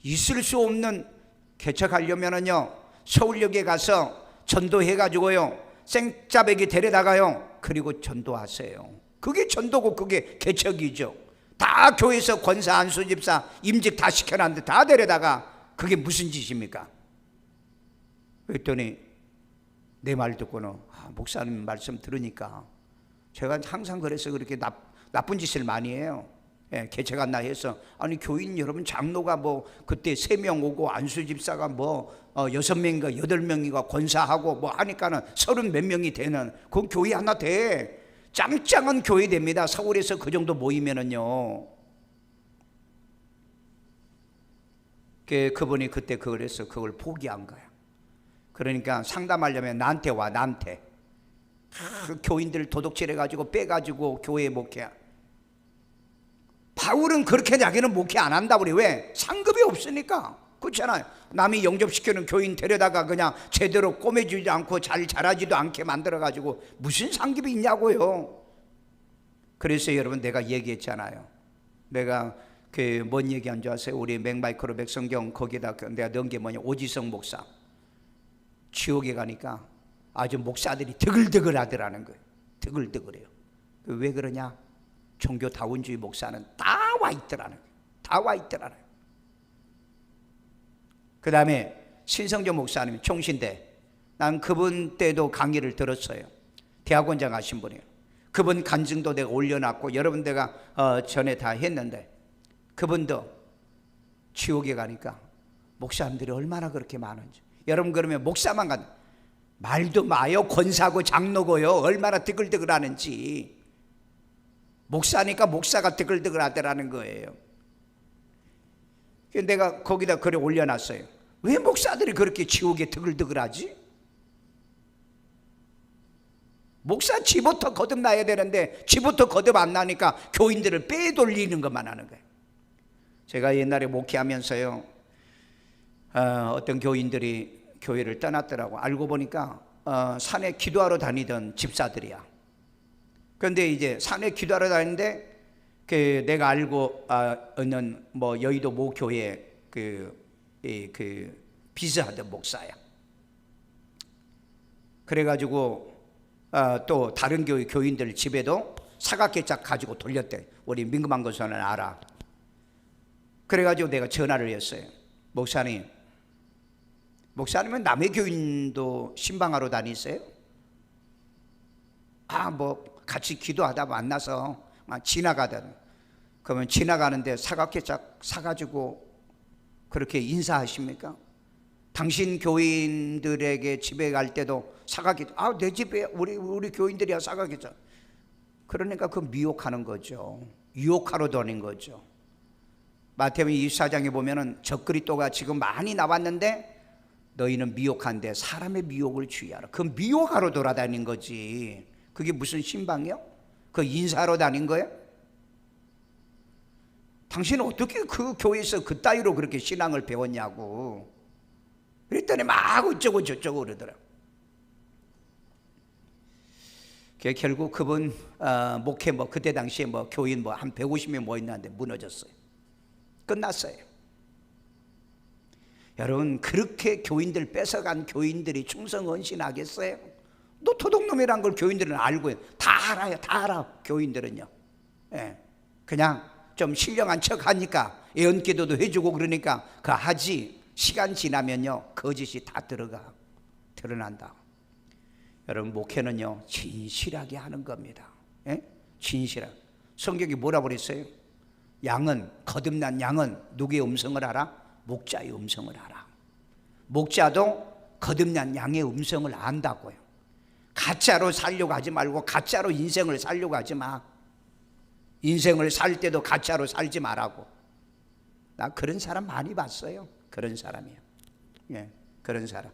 있을 수 없는. 개척하려면은요 서울역에 가서 전도해가지고요 생짜배기 데려다가요 그리고 전도하세요. 그게 전도고 그게 개척이죠. 다 교회에서 권사 안수 집사 임직 다 시켜놨는데 다 데려다가 그게 무슨 짓입니까? 그랬더니 내 말 듣고는 목사님 말씀 들으니까 제가 항상 그래서 그렇게 나쁜 짓을 많이 해요. 개척한다 해서 아니 교인 여러분 장로가 뭐 그때 3명 오고 안수 집사가 뭐 6명인가 8명인가 권사하고 뭐 하니까는 30 몇 명이 되는 그 교회 하나 돼. 짱짱한 교회 됩니다. 서울에서 그 정도 모이면은요. 그분이 그때 그걸 해서 그걸 포기한 거야. 그러니까 상담하려면 나한테 와. 나한테 교인들 도둑질해가지고 빼가지고 교회에 목회. 바울은 그렇게 자기는 목회 안 한다고 그래. 왜? 상급이 없으니까. 그렇잖아요. 남이 영접시키는 교인 데려다가 그냥 제대로 꼬매주지 않고 잘 자라지도 않게 만들어가지고 무슨 상급이 있냐고요. 그래서 여러분 내가 얘기했잖아요. 내가 그 뭔 얘기한 줄 아세요? 우리 맥마이크로 백성경 거기다 내가 넣은 게 뭐냐, 오지성 목사. 지옥에 가니까 아주 목사들이 드글드글 하더라는 거예요. 드글드글해요. 왜 그러냐? 종교다원주의 목사는 다 와 있더라는 거예요. 다 와 있더라는 거예요. 그 다음에 신성조 목사님 총신대, 난 그분 때도 강의를 들었어요. 대학원장 하신 분이에요. 그분 간증도 내가 올려놨고 여러분 내가 전에 다 했는데, 그분도 지옥에 가니까 목사님들이 얼마나 그렇게 많은지. 여러분 그러면 목사만 간 말도 마요. 권사고 장로고요. 얼마나 뜨글뜨글 하는지. 목사니까 목사가 뜨글뜨글 하더라는 거예요. 내가 거기다 글에 올려놨어요. 왜 목사들이 그렇게 지옥에 뜨글뜨글 하지? 목사 지부터 거듭나야 되는데 지부터 거듭 안 나니까 교인들을 빼돌리는 것만 하는 거예요. 제가 옛날에 목회하면서요, 어떤 교인들이 교회를 떠났더라고. 알고 보니까 산에 기도하러 다니던 집사들이야. 그런데 이제 산에 기도하러 다니는데 내가 알고 있는 뭐 여의도 모 교회 그 비서하던 목사야. 그래가지고 또 다른 교회 교인들 집에도 사각개짝 가지고 돌렸대. 우리 민금한 것은 알아. 그래가지고 내가 전화를 했어요. 목사님은 남의 교인도 신방하러 다니세요? 뭐 같이 기도하다 만나서 지나가던. 그러면 지나가는데 사각개짝 사가지고 그렇게 인사하십니까? 당신 교인들에게 집에 갈 때도 사각개짝, 내 집에 우리 교인들이야 사각개짝. 그러니까 그 미혹하는 거죠. 유혹하러 다닌 거죠. 마태복음 24장에 보면은 적그리스도가 지금 많이 나왔는데 너희는 미혹한데 사람의 미혹을 주의하라. 그 미혹하러 돌아다닌 거지. 그게 무슨 신방이요? 그 인사하러 다닌 거예요? 당신은 어떻게 그 교회에서 그따위로 그렇게 신앙을 배웠냐고. 그랬더니 막 어쩌고 저쩌고 그러더라. 결국 그분 목회 그때 당시에 교인 한 150명 모였는데 무너졌어요. 끝났어요. 여러분, 그렇게 교인들 뺏어간 교인들이 충성 헌신하겠어요? 노토독놈이란 걸 교인들은 알고요. 다 알아요. 다 알아. 교인들은요. 그냥 좀 신령한 척 하니까 예언기도도 해주고 그러니까 하지. 시간 지나면요 거짓이 다 드러난다. 여러분, 목회는요 진실하게 하는 겁니다. 진실하게. 성경이 뭐라 그랬어요? 거듭난 양은 누구의 음성을 알아? 목자의 음성을 알아. 목자도 거듭난 양의 음성을 안다고요. 가짜로 살려고 하지 말고 가짜로 인생을 살려고 하지 마. 인생을 살 때도 가짜로 살지 말라고. 나 그런 사람 많이 봤어요. 그런 사람이요. 그런 사람.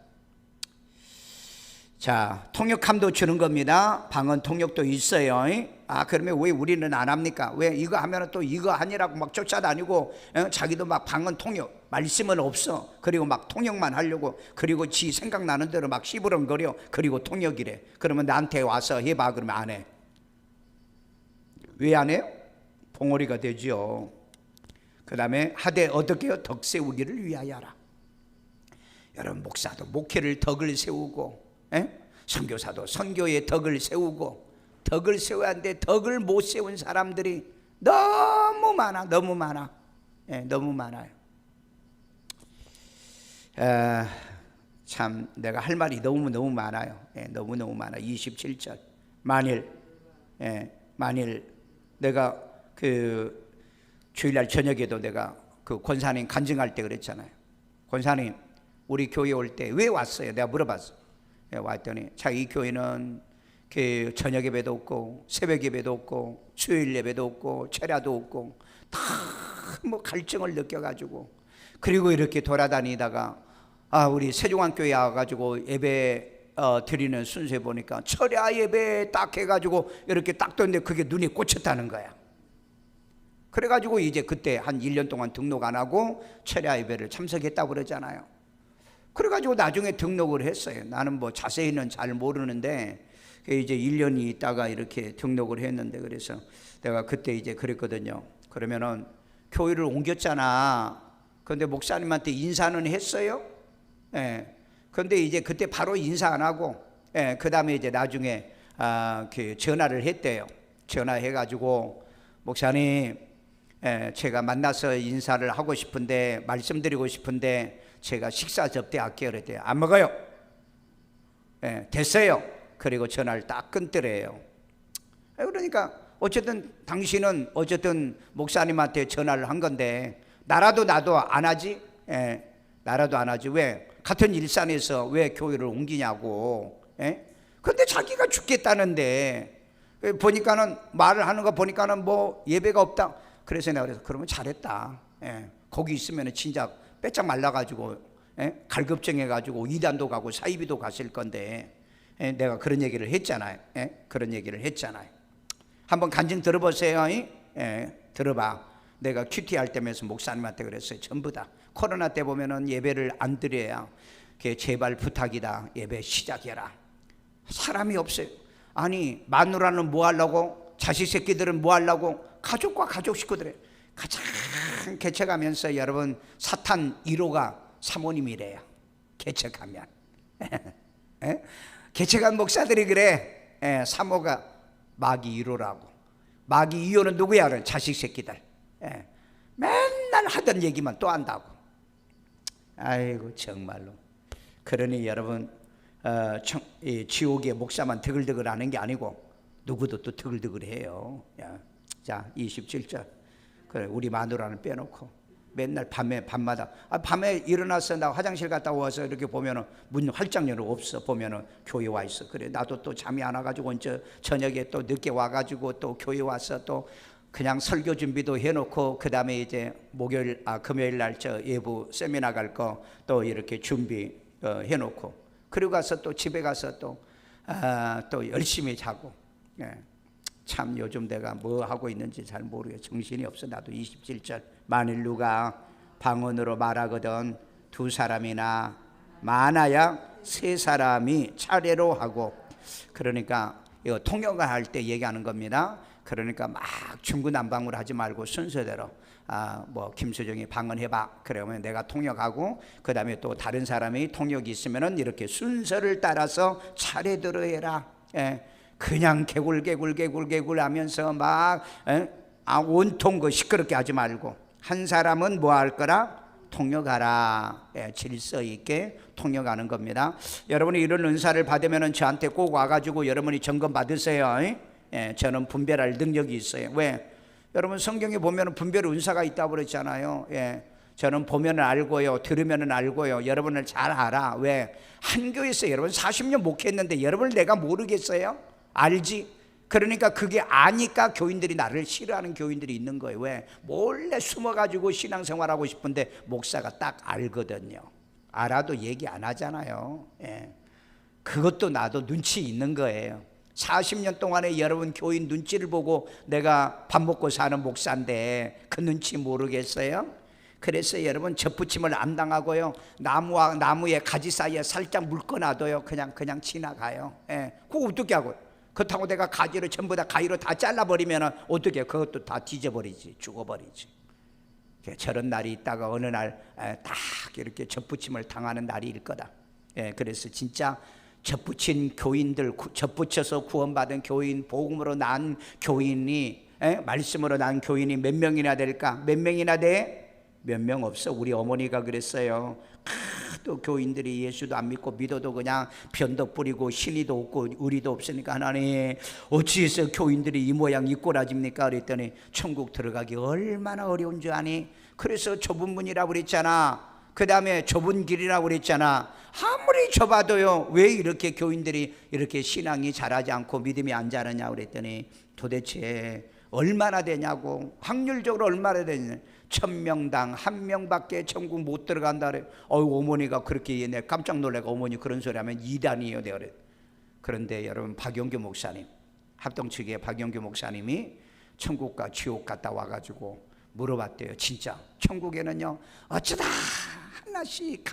자, 통역함도 주는 겁니다. 방언 통역도 있어요. 그러면 왜 우리는 안 합니까? 왜 이거 하면 또 이거 하니라고 막 쫓아다니고 자기도 막 방언 통역, 말씀은 없어. 그리고 막 통역만 하려고. 그리고 지 생각나는 대로 막 시부렁거려. 그리고 통역이래. 그러면 나한테 와서 해봐. 그러면 안 해. 왜 안 해요? 봉오리가 되죠. 그 다음에 하되 어떻게 해요? 덕 세우기를 위하여라. 여러분, 목사도 목회를 덕을 세우고, 선교사도 선교의 덕을 세우고, 덕을 세워야 하는데 덕을 못 세운 사람들이 너무 많아. 너무 많아요. 참 내가 할 말이 너무 많아요. 너무 많아. 27절. 만일 내가 그 주일날 저녁에도 내가 그 권사님 간증할 때 그랬잖아요. 권사님, 우리 교회 올 때 왜 왔어요? 내가 물어봤어. 왔더니 자기 교회는 그 저녁 예배도 없고 새벽 예배도 없고 수요일 예배도 없고 철야도 없고 다 뭐 갈증을 느껴가지고, 그리고 이렇게 돌아다니다가 우리 세종안교회 와가지고 예배 드리는 순서에 보니까 철야 예배 딱 해가지고 이렇게 딱 떴는데 그게 눈에 꽂혔다는 거야. 그래가지고 이제 그때 한 1년 동안 등록 안 하고 철야 예배를 참석했다고 그러잖아요. 그래가지고 나중에 등록을 했어요. 나는 뭐 자세히는 잘 모르는데 이제 1년이 있다가 이렇게 등록을 했는데, 그래서 내가 그때 이제 그랬거든요. 그러면은 교회를 옮겼잖아. 그런데 목사님한테 인사는 했어요? 그런데 이제 그때 바로 인사 안 하고, 그 다음에 이제 나중에 그 전화를 했대요. 전화해가지고 목사님, 제가 만나서 인사를 하고 싶은데 말씀드리고 싶은데 제가 식사 접대할게요. 그랬대요. 안 먹어요. 됐어요. 그리고 전화를 딱 끊더래요. 그러니까 어쨌든 당신은 어쨌든 목사님한테 전화를 한 건데 나도 안 하지? 나라도 안 하지. 왜? 같은 일산에서 왜 교회를 옮기냐고. 근데 자기가 죽겠다는데 보니까는 말을 하는 거 보니까는 뭐 예배가 없다. 그래서 내가 그래서 그러면 잘했다. 거기 있으면 진짜 빼짝 말라가지고 갈급증해가지고 이단도 가고 사이비도 갔을 건데 내가 그런 얘기를 했잖아요. 그런 얘기를 했잖아요. 한번 간증 들어보세요. 들어봐. 내가 큐티 할 때면서 목사님한테 그랬어요. 전부 다 코로나 때 보면은 예배를 안 드려야 제발 부탁이다. 예배 시작해라. 사람이 없어요. 아니 마누라는 뭐 하려고, 자식 새끼들은 뭐 하려고, 가족과 가족 식구들이 가장 개척하면서 여러분 사탄 1호가 사모님이래요. 개척하면 개척한 목사들이 그래. 사모가 마귀 1호라고. 마귀 2호는 누구야? 자식 새끼들. 맨날 하던 얘기만 또 한다고. 아이고 정말로. 그러니 여러분 지옥의 목사만 드글드글하는 게 아니고 누구도 또 드글드글해요. 자 27절. 그래 우리 마누라는 빼놓고 맨날 밤마다 밤에 일어나서 나 화장실 갔다 와서 이렇게 보면은 문 활짝 열어 없어. 보면은 교회 와 있어. 그래 나도 또 잠이 안 와가지고 저녁에 또 늦게 와가지고 또 교회 와서 또 그냥 설교 준비도 해놓고 그 다음에 이제 금요일 날 저 예부 세미나 갈 거 또 이렇게 준비 해놓고 그리고 가서 또 집에 가서 또 열심히 자고. 참 요즘 내가 뭐 하고 있는지 잘 모르겠어. 정신이 없어. 나도 27절. 만일 누가 방언으로 말하거든 2사람이나 많아야 3사람이 차례로 하고. 그러니까 이거 통역을 할 때 얘기하는 겁니다. 그러니까 막 중구난방으로 하지 말고 순서대로 뭐 김수정이 방언해봐. 그러면 내가 통역하고 그 다음에 또 다른 사람이 통역이 있으면은 이렇게 순서를 따라서 차례대로 해라. 그냥 개굴 하면서 막 온통 그 시끄럽게 하지 말고 한 사람은 뭐 할 거라? 통역하라. 질서 있게 통역하는 겁니다. 여러분이 이런 은사를 받으면 저한테 꼭 와가지고 여러분이 점검 받으세요. 저는 분별할 능력이 있어요. 왜? 여러분 성경에 보면 분별 은사가 있다고 그랬잖아요. 저는 보면 알고요, 들으면 알고요. 여러분을 잘 알아. 왜? 한 교회에서 여러분 40년 목회했는데 여러분을 내가 모르겠어요? 알지? 그러니까 그게 아니까 교인들이 나를 싫어하는 교인들이 있는 거예요. 왜? 몰래 숨어가지고 신앙생활하고 싶은데 목사가 딱 알거든요. 알아도 얘기 안 하잖아요. 그것도 나도 눈치 있는 거예요. 40년 동안에 여러분 교인 눈치를 보고 내가 밥 먹고 사는 목사인데 그 눈치 모르겠어요? 그래서 여러분 젖붙임을 안 당하고요, 나무와 나무의 가지 사이에 살짝 묶어놔도요 그냥 지나가요. 그거 어떻게 하고? 그렇다고 내가 가지를 전부 다 가위로 다 잘라버리면 어떻게? 그것도 다 뒤져버리지, 죽어버리지. 저런 날이 있다가 어느 날 딱 이렇게 젖붙임을 당하는 날이 일 거다. 그래서 진짜 젖붙인 교인들, 젖붙여서 구원받은 교인, 복음으로 난 교인이, 말씀으로 난 교인이 몇 명이나 될까? 몇 명이나 돼? 몇 명 없어. 우리 어머니가 그랬어요. 또 교인들이 예수도 안 믿고 믿어도 그냥 변도 뿌리고 신의도 없고 의리도 없으니까 하나님 어찌해서 교인들이 이 모양 이 꼴아집니까? 그랬더니 천국 들어가기 얼마나 어려운 줄 아니? 그래서 좁은 문이라고 그랬잖아. 그 다음에 좁은 길이라고 그랬잖아. 아무리 좁아도요 왜 이렇게 교인들이 이렇게 신앙이 자라지 않고 믿음이 안 자라냐 그랬더니 도대체 얼마나 되냐고. 확률적으로 얼마나 되냐. 1000명당 1명밖에 천국 못 들어간다 그래. 어머니가 그렇게 얘네 깜짝 놀래가 어머니 그런 소리 하면 이단이에요 내가 그래. 그런데 여러분 박영규 목사님, 합동 측의 박영규 목사님이 천국과 지옥 갔다 와가지고 물어봤대요. 진짜 천국에는요 어쩌다 하나씩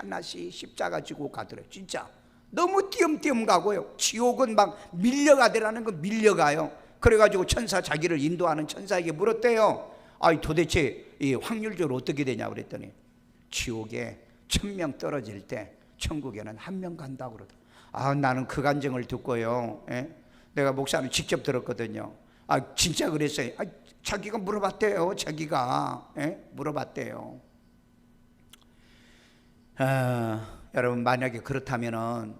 십자가 지고 가더래요. 진짜 너무 띄엄띄엄 가고요, 지옥은 막 밀려가더라는 거. 밀려가요. 그래가지고 천사, 자기를 인도하는 천사에게 물었대요. 아이 도대체 이 확률적으로 어떻게 되냐 그랬더니 지옥에 1000명 떨어질 때 천국에는 1명 간다고 그러더라고요. 나는 그 간증을 듣고요, 내가 목사님 직접 들었거든요. 진짜 그랬어요. 자기가 물어봤대요. 자기가 물어봤대요. 여러분 만약에 그렇다면은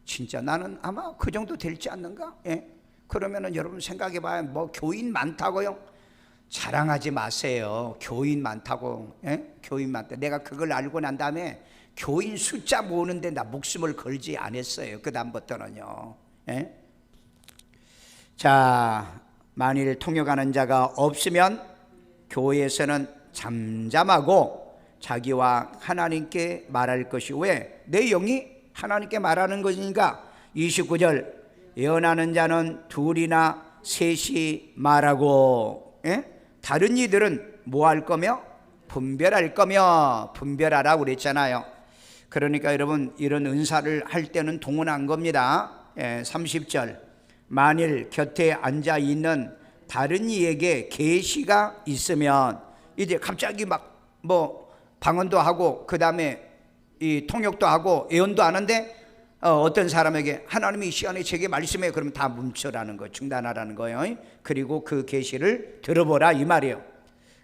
진짜 나는 아마 그 정도 될지 않는가? 그러면은 여러분 생각해봐요. 뭐 교인 많다고요? 자랑하지 마세요. 교인 많다고. 교인 많다. 내가 그걸 알고 난 다음에 교인 숫자 모으는데 나 목숨을 걸지 않았어요. 그 다음부터는요. 자, 만일 통역하는 자가 없으면 교회에서는 잠잠하고 자기와 하나님께 말할 것이. 왜? 내 영이 하나님께 말하는 것이니까 29절 예언하는 자는 둘이나 셋이 말하고, 예? 다른 이들은 뭐 할 거며? 분별할 거며 분별하라고 그랬잖아요. 그러니까 여러분 이런 은사를 할 때는 동원한 겁니다. 30절 만일 곁에 앉아 있는 다른 이에게 계시가 있으면, 이제 갑자기 막 뭐 방언도 하고 그 다음에 이 통역도 하고 예언도 하는데 어떤 사람에게 하나님이 이 시간에 제게 말씀해, 그러면 다 멈춰라는 거예요. 중단하라는 거예요. 그리고 그 계시를 들어보라 이 말이에요.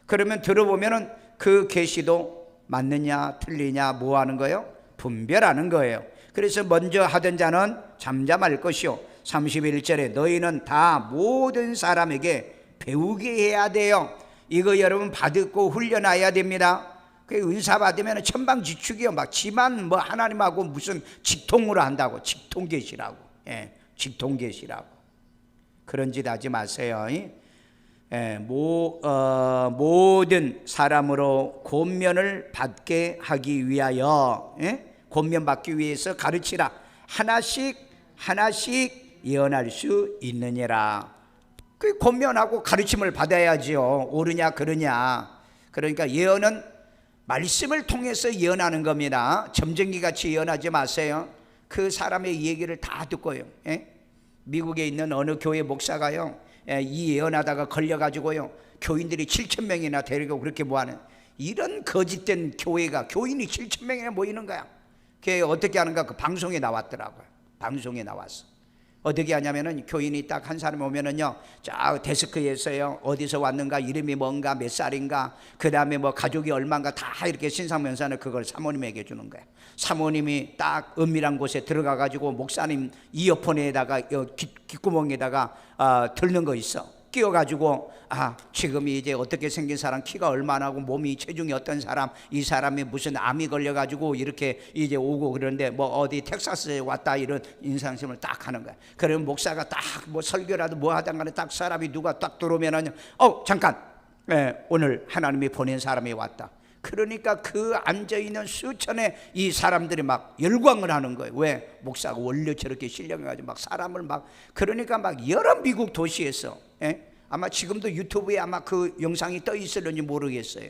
그러면 들어보면은 그 계시도 맞느냐 틀리냐 뭐 하는 거예요? 분별하는 거예요. 그래서 먼저 하던 자는 잠잠할 것이요 31절에 너희는 다 모든 사람에게 배우게 해야 돼요. 이거 여러분 받고 훈련해야 됩니다. 그 은사 받으면 천방지축이요. 막 지만 뭐 하나님하고 무슨 직통으로 한다고, 직통계시라고, 직통계시라고. 그런 짓 하지 마세요. 모든 사람으로 권면을 받게 하기 위하여, 권면 받기 위해서 가르치라. 하나씩 예언할 수 있느니라. 그 권면하고 가르침을 받아야지요. 옳으냐 그르냐. 그러니까 예언은 말씀을 통해서 예언하는 겁니다. 점쟁이 같이 예언하지 마세요. 그 사람의 얘기를 다 듣고요. 미국에 있는 어느 교회 목사가요, 이 예언하다가 걸려가지고요, 교인들이 7,000명이나 데리고 그렇게 모아는, 이런 거짓된 교회가 교인이 7,000명이나 모이는 거야. 그게 어떻게 하는가? 그 방송에 나왔더라고요. 방송에 나왔어. 어떻게 하냐면은 교인이 딱 한 사람이 오면은요, 자 데스크에서요 어디서 왔는가, 이름이 뭔가, 몇 살인가, 그 다음에 뭐 가족이 얼마인가 다 이렇게 신상명산을 그걸 사모님에게 주는 거야. 사모님이 딱 은밀한 곳에 들어가 가지고 목사님 이어폰에다가 귓구멍에다가 들는 거 있어. 끼워 가지고 지금 이제 어떻게 생긴 사람, 키가 얼마나 하고 몸이 체중이 어떤 사람, 이 사람이 무슨 암이 걸려 가지고 이렇게 이제 오고, 그런데 뭐 어디 텍사스에 왔다, 이런 인상심을 딱 하는 거야. 그러면 목사가 딱 뭐 설교라도 뭐 하든 간에 딱 사람이 누가 딱 들어오면은 잠깐, 오늘 하나님이 보낸 사람이 왔다. 그러니까 그 앉아있는 수천의 이 사람들이 막 열광을 하는 거예요. 왜? 목사가 원래 저렇게 신령해가지고 막 사람을 막, 그러니까 막 여러 미국 도시에서, 아마 지금도 유튜브에 아마 그 영상이 떠 있을는지 모르겠어요.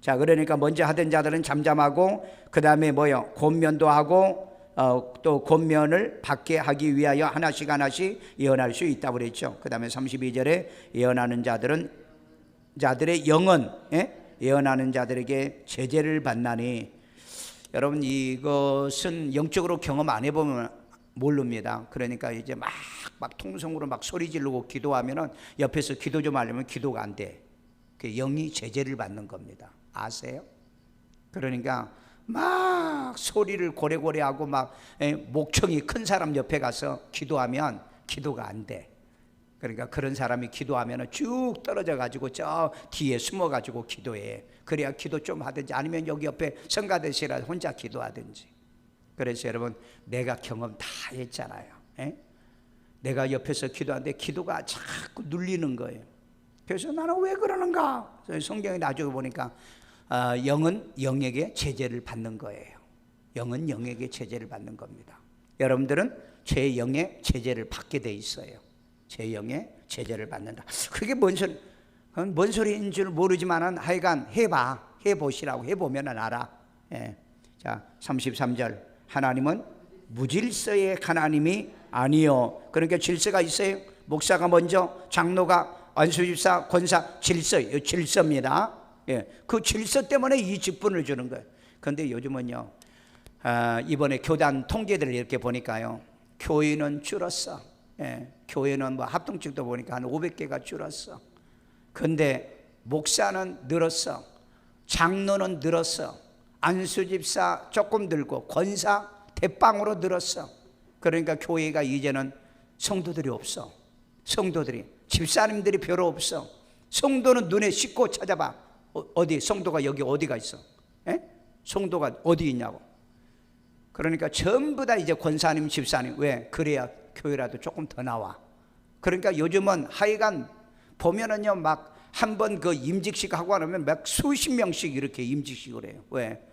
자, 그러니까 먼저 하던 자들은 잠잠하고, 그 다음에 뭐요? 권면도 하고, 또 권면을 받게 하기 위하여 하나씩 예언할 수 있다고 그랬죠. 그 다음에 32절에 예언하는 자들의 영은, 예언하는 자들에게 제재를 받나니. 여러분 이것은 영적으로 경험 안 해보면 모릅니다. 그러니까 이제 막 통성으로 막 소리 지르고 기도하면은 옆에서 기도 좀 하려면 기도가 안 돼. 그 영이 제재를 받는 겁니다. 아세요? 그러니까 막 소리를 고래고래 하고 막 목청이 큰 사람 옆에 가서 기도하면 기도가 안 돼. 그러니까 그런 사람이 기도하면 쭉 떨어져 가지고 저 뒤에 숨어 가지고 기도해. 그래야 기도 좀 하든지, 아니면 여기 옆에 성가대시라 혼자 기도하든지. 그래서 여러분 내가 경험 다 했잖아요. 내가 옆에서 기도하는데 기도가 자꾸 눌리는 거예요. 그래서 나는 왜 그러는가? 성경에 나중에 보니까 영은 영에게 제재를 받는 거예요. 영은 영에게 제재를 받는 겁니다. 여러분들은 제 영의 제재를 받게 돼 있어요. 제 영의 제재를 받는다. 그게 뭔 소리인 줄 모르지만은 하여간 해보시라고. 해보면 알아. 자, 33절 하나님은 무질서의 하나님이 아니요. 그러니까 질서가 있어요. 목사가 먼저, 장로가, 안수집사, 권사, 질서입니다. 그 질서 때문에 이 직분을 주는 거예요. 그런데 요즘은요, 이번에 교단 통계들을 이렇게 보니까요, 교인은 줄었어. 교회는 뭐 합동측도 보니까 한 500개가 줄었어. 근데 목사는 늘었어. 장로는 늘었어. 안수집사 조금 늘고, 권사 대빵으로 늘었어. 그러니까 교회가 이제는 성도들이 없어. 성도들이, 집사님들이 별로 없어. 성도는 눈에 씻고 찾아봐. 어디 성도가 여기 어디가 있어? 성도가 어디 있냐고. 그러니까 전부 다 이제 권사님, 집사님. 왜? 그래야 교회라도 조금 더 나와. 그러니까 요즘은 하여간 보면은요, 막 한 번 그 임직식 하고 나면 막 수십 명씩 이렇게 임직식을 해요. 왜?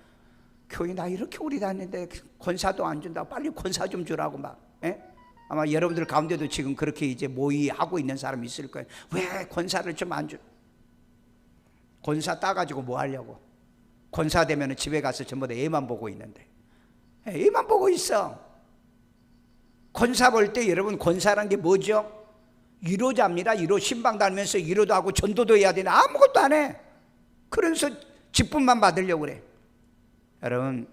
교회 나 이렇게 오래 다녔는데 권사도 안 준다고, 빨리 권사 좀 주라고 막. 아마 여러분들 가운데도 지금 그렇게 이제 모의하고 있는 사람이 있을 거예요. 왜 권사를 좀 안 줘? 권사 따가지고 뭐 하려고? 권사 되면 집에 가서 전부 다 애만 보고 있는데, 애만 보고 있어. 권사 볼 때 여러분, 권사라는 게 뭐죠? 위로자입니다. 위로, 신방 다니면서 위로도 하고 전도도 해야 되나? 아무것도 안 해. 그래서 직분만 받으려고 그래. 여러분,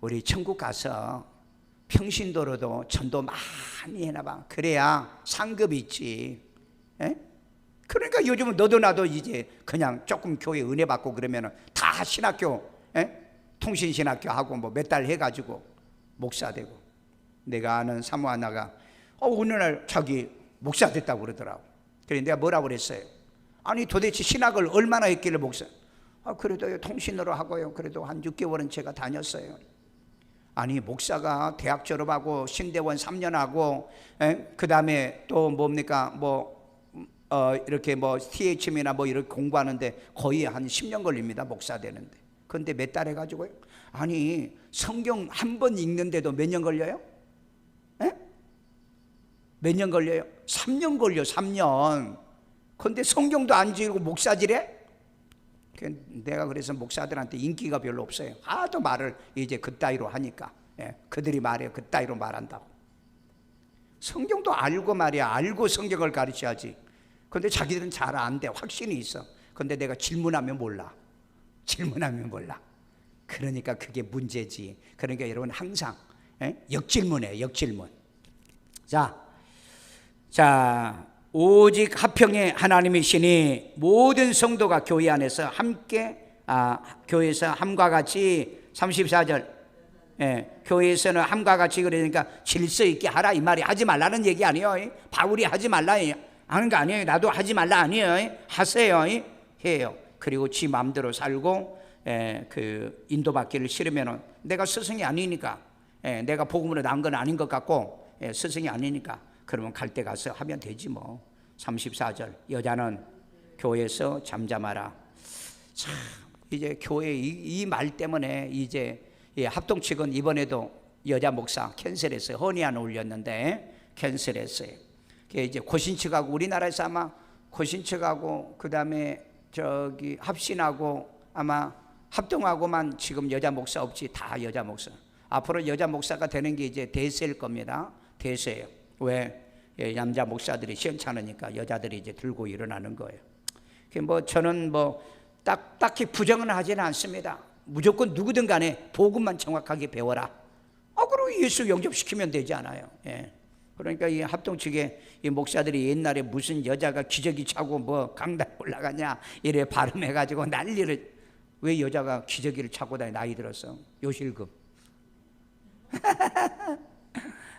우리 천국 가서 평신도로도 전도 많이 해놔봐. 그래야 상급이 있지. 에? 그러니까 요즘은 너도 나도 이제 그냥 조금 교회 은혜 받고 그러면은 다 신학교, 통신신학교 하고 뭐 몇 달 해가지고 목사 되고. 내가 아는 사모 하나가 어느 날 자기 목사 됐다고 그러더라고. 그래 내가 뭐라고 그랬어요? 아니 도대체 신학을 얼마나 했길래 목사? 그래도 통신으로 하고요. 그래도 한 6개월은 제가 다녔어요. 아니 목사가 대학 졸업하고 신대원 3년 하고, 그 다음에 또 뭡니까 이렇게 뭐 THM이나 뭐 이렇게 공부하는데 거의 한 10년 걸립니다. 목사 되는데. 그런데 몇 달 해가지고요. 아니 성경 한 번 읽는데도 몇 년 걸려요? 몇 년 걸려요? 3년 걸려. 3년. 그런데 성경도 안 읽고 목사질해? 내가 그래서 목사들한테 인기가 별로 없어요. 하도 말을 이제 그따위로 하니까. 그들이 말해요. 그따위로 말한다고. 성경도 알고 말이야. 알고 성경을 가르쳐야지. 그런데 자기들은 잘 안 돼. 확신이 있어. 그런데 내가 질문하면 몰라. 질문하면 몰라. 그러니까 그게 문제지. 그러니까 여러분 항상 역질문해. 역질문. 자, 오직 합평의 하나님이시니 모든 성도가 교회 안에서 함께 교회에서 함과 같이 34절 교회에서는 함과 같이 그러니까 질서 있게 하라 이 말이. 하지 말라는 얘기 아니에요. 바울이 하지 말라 하는 거 아니에요. 나도 하지 말라 아니에요. 하세요. 해요. 그리고 지 마음대로 살고 그 인도받기를 싫으면 내가 스승이 아니니까, 내가 복음으로 난 건 아닌 것 같고 스승이 아니니까 그러면 갈 때 가서 하면 되지 뭐. 34절 여자는 교회에서 잠잠하라. 참 이제 교회 이 말 때문에 이제 합동 측은 이번에도 여자 목사 캔슬했어요. 헌의안 올렸는데 캔슬했어요. 이제 고신 측하고 우리나라에서 아마 고신 측하고 그 다음에 저기 합신하고 아마 합동하고만 지금 여자 목사 없지 다 여자 목사. 앞으로 여자 목사가 되는 게 이제 대세일 겁니다. 대세예요. 왜? 남자 목사들이 시원찮으니까 여자들이 이제 들고 일어나는 거예요. 뭐 저는 뭐 딱히 부정은 하지는 않습니다. 무조건 누구든 간에 복음만 정확하게 배워라. 그리고 예수 영접시키면 되지 않아요. 그러니까 이 합동 측에 이 목사들이 옛날에 무슨 여자가 기저귀 차고 뭐 강단 올라가냐 이래 발음해가지고 난리를. 왜 여자가 기저귀를 차고 다니? 나이 들었어. 요실금.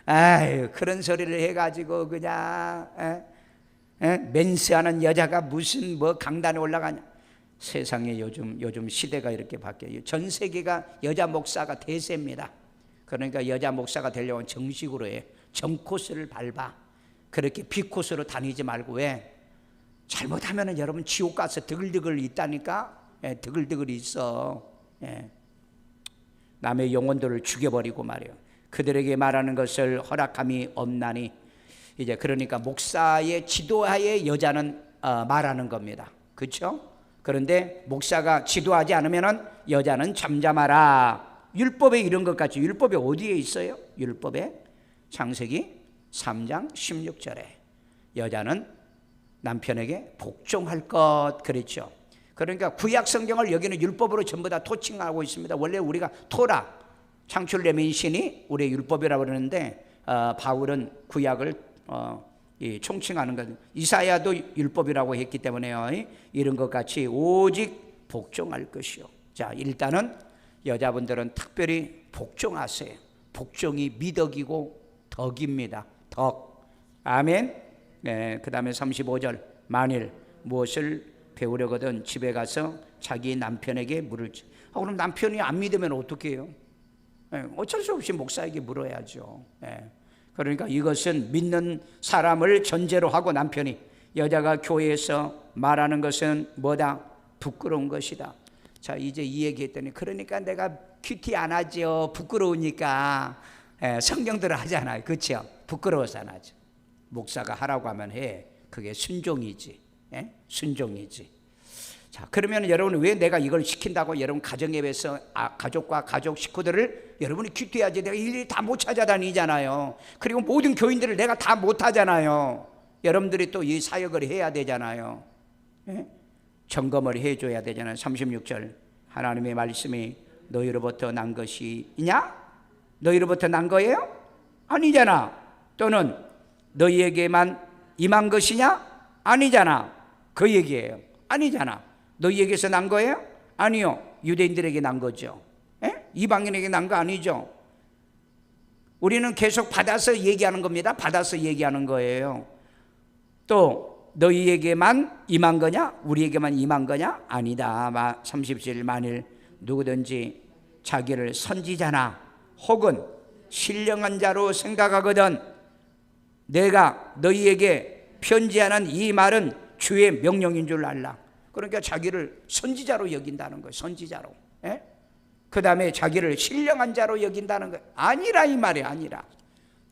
아유, 그런 소리를 해가지고 그냥 멘스하는 여자가 무슨 뭐 강단에 올라가냐. 세상에 요즘 시대가 이렇게 바뀌어요. 전 세계가 여자 목사가 대세입니다. 그러니까 여자 목사가 되려면 정식으로 해. 정코스를 밟아. 그렇게 비코스로 다니지 말고. 왜? 잘못하면 여러분 지옥 가서 드글드글 있다니까. 드글드글 있어. 남의 영혼들을 죽여버리고 말이에요. 그들에게 말하는 것을 허락함이 없나니. 이제 그러니까 목사의 지도하에 여자는 말하는 겁니다. 그렇죠? 그런데 목사가 지도하지 않으면은 여자는 잠잠하라. 율법에 이런 것 같이. 율법에 어디에 있어요? 율법에 창세기 3장 16절에 여자는 남편에게 복종할 것 그랬죠. 그러니까 구약 성경을 여기는 율법으로 전부 다 토칭하고 있습니다. 원래 우리가 토라 창출레민신이 우리의 율법이라고 그러는데 바울은 구약을 총칭하는 것. 이사야도 율법이라고 했기 때문에요. 이런 것 같이 오직 복종할 것이요. 자, 일단은 여자분들은 특별히 복종하세요. 복종이 미덕이고 덕입니다. 덕. 아멘. 그 다음에 35절 만일 무엇을 배우려거든 집에 가서 자기 남편에게 물을지. 그럼 남편이 안 믿으면 어떻게 해요? 어쩔 수 없이 목사에게 물어야죠. 그러니까 이것은 믿는 사람을 전제로 하고 남편이 여자가 교회에서 말하는 것은 뭐다? 부끄러운 것이다. 자, 이제 이 얘기했더니 그러니까 내가 큐티 안 하죠. 부끄러우니까 성경대로 하잖아요. 그렇죠? 부끄러워서 안 하죠. 목사가 하라고 하면 해. 그게 순종이지. 예? 순종이지. 자, 그러면 여러분 왜 내가 이걸 시킨다고 여러분 가정예배에서 가족과 가족 식구들을 여러분이 큐티해야지. 내가 일일이 다 못 찾아다니잖아요. 그리고 모든 교인들을 내가 다 못하잖아요. 여러분들이 또 이 사역을 해야 되잖아요. 예? 점검을 해줘야 되잖아요. 36절 하나님의 말씀이 너희로부터 난 것이냐? 너희로부터 난 거예요? 아니잖아. 또는 너희에게만 임한 것이냐? 아니잖아. 그 얘기예요. 아니잖아. 너희에게서 난 거예요? 아니요. 유대인들에게 난 거죠. 예? 이방인에게 난 거 아니죠. 우리는 계속 받아서 얘기하는 겁니다. 받아서 얘기하는 거예요. 또 너희에게만 임한 거냐? 우리에게만 임한 거냐? 아니다. 37 만일 누구든지 자기를 선지자나 혹은 신령한 자로 생각하거든 내가 너희에게 편지하는 이 말은 주의 명령인 줄 알라. 그러니까 자기를 선지자로 여긴다는 거예요. 선지자로. 예? 그 다음에 자기를 신령한 자로 여긴다는 거예요. 아니라 이 말이 아니라.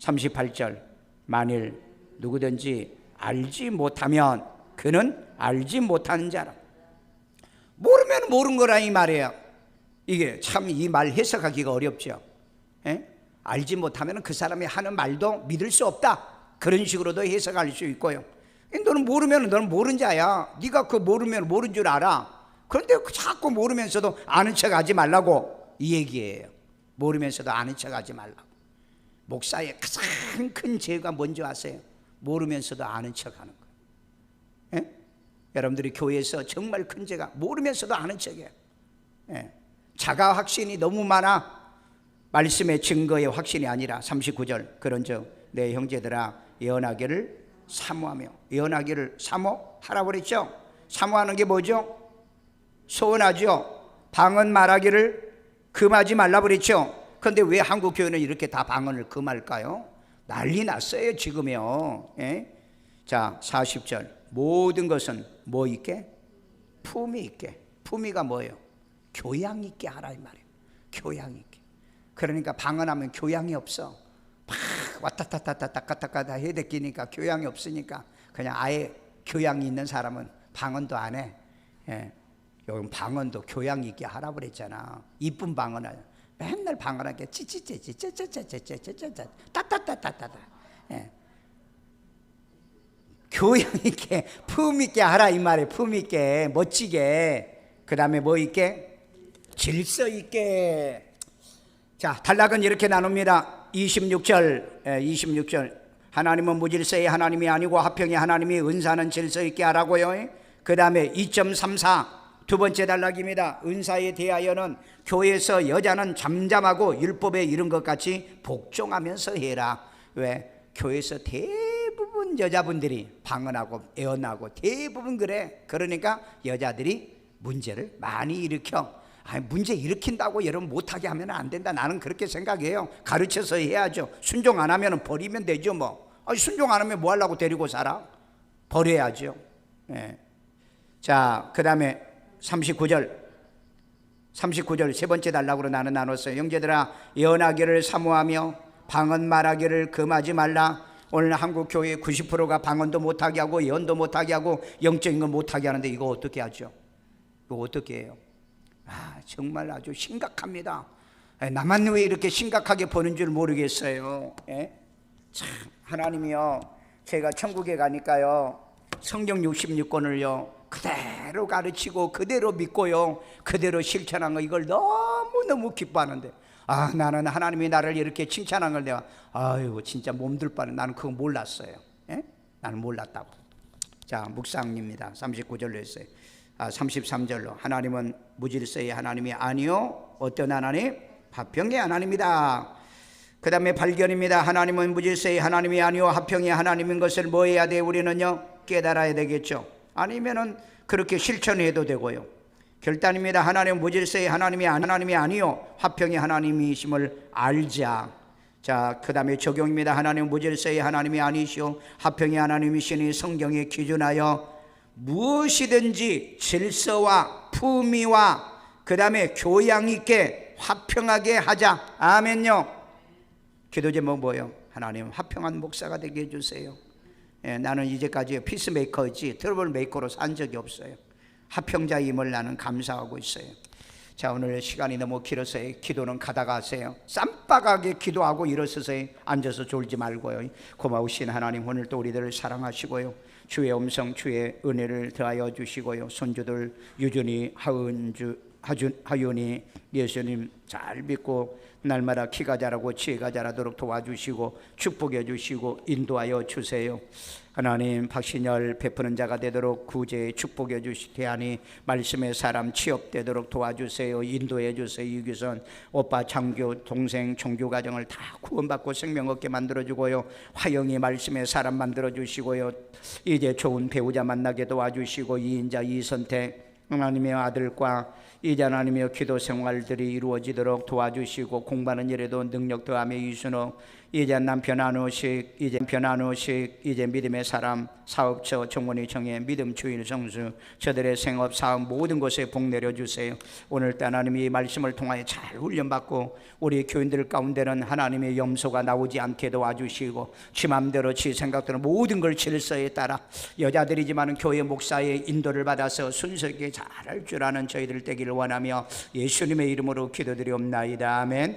38절 만일 누구든지 알지 못하면 그는 알지 못하는 자라. 모르면 모른 거라 이 말이에요. 이게 참 이 말 해석하기가 어렵죠. 예? 알지 못하면 그 사람이 하는 말도 믿을 수 없다. 그런 식으로도 해석할 수 있고요. 너는 모르면 너는 모른 자야. 네가 그 모르면 모른 줄 알아. 그런데 자꾸 모르면서도 아는 척 하지 말라고 이 얘기예요. 모르면서도 아는 척 하지 말라고. 목사의 가장 큰 죄가 뭔지 아세요? 모르면서도 아는 척 하는 거예요. 예? 여러분들이 교회에서 정말 큰 죄가 모르면서도 아는 척이에요. 예. 자가 확신이 너무 많아. 말씀의 증거의 확신이 아니라. 39절 그런즉 내 형제들아 예언하기를 사모하며. 예언하기를 사모하라고 그랬죠. 사모하는 게 뭐죠? 소원하죠. 방언 말하기를 금하지 말라고 그랬죠. 그런데 왜 한국 교회는 이렇게 다 방언을 금할까요? 난리 났어요 지금요. 예? 자 40절 모든 것은 뭐 있게? 품위 있게. 품위가 뭐예요? 교양 있게 하라 이 말이에요. 교양 있게. 그러니까 방언하면 교양이 없어. 막 왔다다다다다다다다 해대끼니까 교양이 없으니까 그냥 아예 교양이 있는 사람은 방언도 안 해. 예. 여기 방언도 교양 있게 하라 그랬잖아. 이쁜 방언을 맨날 방언하게 찌찌찌찌찌찌찌찌찌찌찌 따따따따따. 예. 교양 있게 품 있게 하라 이 말이에요. 품 있게 멋지게. 그 다음에 뭐 있게? 질서 있게. 자 단락은 이렇게 나눕니다. 26절 하나님은 무질서의 하나님이 아니고 화평의 하나님이 은사는 질서 있게 하라고요. 그 다음에 2.34 두 번째 단락입니다. 은사에 대하여는 교회에서 여자는 잠잠하고 율법에 이른 것 같이 복종하면서 해라. 왜? 교회에서 대부분 여자분들이 방언하고 애언하고 대부분 그래. 그러니까 여자들이 문제를 많이 일으켜. 문제 일으킨다고 여러분 못하게 하면 안 된다. 나는 그렇게 생각해요. 가르쳐서 해야죠. 순종 안 하면 버리면 되죠 뭐. 순종 안 하면 뭐 하려고 데리고 살아? 버려야죠. 예. 자, 그 다음에 39절 세 번째 단락으로 나는 나눴어요. 형제들아 예언하기를 사모하며 방언 말하기를 금하지 말라. 오늘 한국 교회 90%가 방언도 못하게 하고 예언도 못하게 하고 영적인 거 못하게 하는데 이거 어떻게 하죠? 이거 어떻게 해요? 정말 아주 심각합니다. 나만 왜 이렇게 심각하게 보는 줄 모르겠어요. 예? 참 하나님이요, 제가 천국에 가니까요 성경 66권을요 그대로 가르치고 그대로 믿고요 그대로 실천한 거 이걸 너무너무 기뻐하는데 나는 하나님이 나를 이렇게 칭찬한 걸 내가 아유 진짜 몸둘 바는 나는 그거 몰랐어요. 예? 나는 몰랐다고. 자 묵상입니다. 39절로 했어요. 33절로 하나님은 무질서의 하나님이 아니요 어떤 하나님? 화평의 하나님이다. 그 다음에 발견입니다. 하나님은 무질서의 하나님이 아니요 화평의 하나님인 것을 뭐 해야 돼? 우리는요 깨달아야 되겠죠. 아니면은 그렇게 실천해도 되고요. 결단입니다. 하나님은 무질서의 하나님이 아니요 화평의 하나님이심을 알자. 자, 그 다음에 적용입니다. 하나님은 무질서의 하나님이 아니시오 화평의 하나님이시니 성경에 기준하여 무엇이든지 질서와 품위와 그 다음에 교양 있게 화평하게 하자. 아멘요. 기도 제목 뭐예요? 하나님 화평한 목사가 되게 해주세요. 나는 이제까지 피스메이커였지 트러블 메이커로 산 적이 없어요. 화평자임을 나는 감사하고 있어요. 자, 오늘 시간이 너무 길어서 기도는 가다가 하세요. 쌈박하게 기도하고 일어서서 앉아서 졸지 말고요. 고마우신 하나님, 오늘 또 우리들을 사랑하시고요, 주의 음성 주의 은혜를 더하여 주시고요, 손주들 유준이 하윤이 예수님 잘 믿고 날마다 키가 자라고 지혜가 자라도록 도와주시고 축복해 주시고 인도하여 주세요. 하나님, 박신열 베푸는 자가 되도록 구제에 축복해 주시되 하니 말씀의 사람 취업되도록 도와주세요. 인도해 주세요. 유기선 오빠 장교 동생 종교 가정을 다 구원받고 생명 얻게 만들어주고요, 화영이 말씀의 사람 만들어주시고요, 이제 좋은 배우자 만나게 도와주시고 이인자 이선택 하나님의 아들과 이제 하나님의 기도 생활들이 이루어지도록 도와주시고 공부하는 일에도 능력 더하며 이순호 이제 남편 안우식 이제 믿음의 사람 사업처 정원이 정해 믿음 주인 성수 저들의 생업 사업 모든 것에 복 내려주세요. 오늘 때 하나님이 이 말씀을 통하여 잘 훈련받고 우리 교인들 가운데는 하나님의 염소가 나오지 않게 도와주시고 지 맘대로 지 생각대로 모든 걸 질서에 따라 여자들이지만 교회 목사의 인도를 받아서 순수하게 잘할 줄 아는 저희들 되기를 원하며 예수님의 이름으로 기도드리옵나이다. 아멘.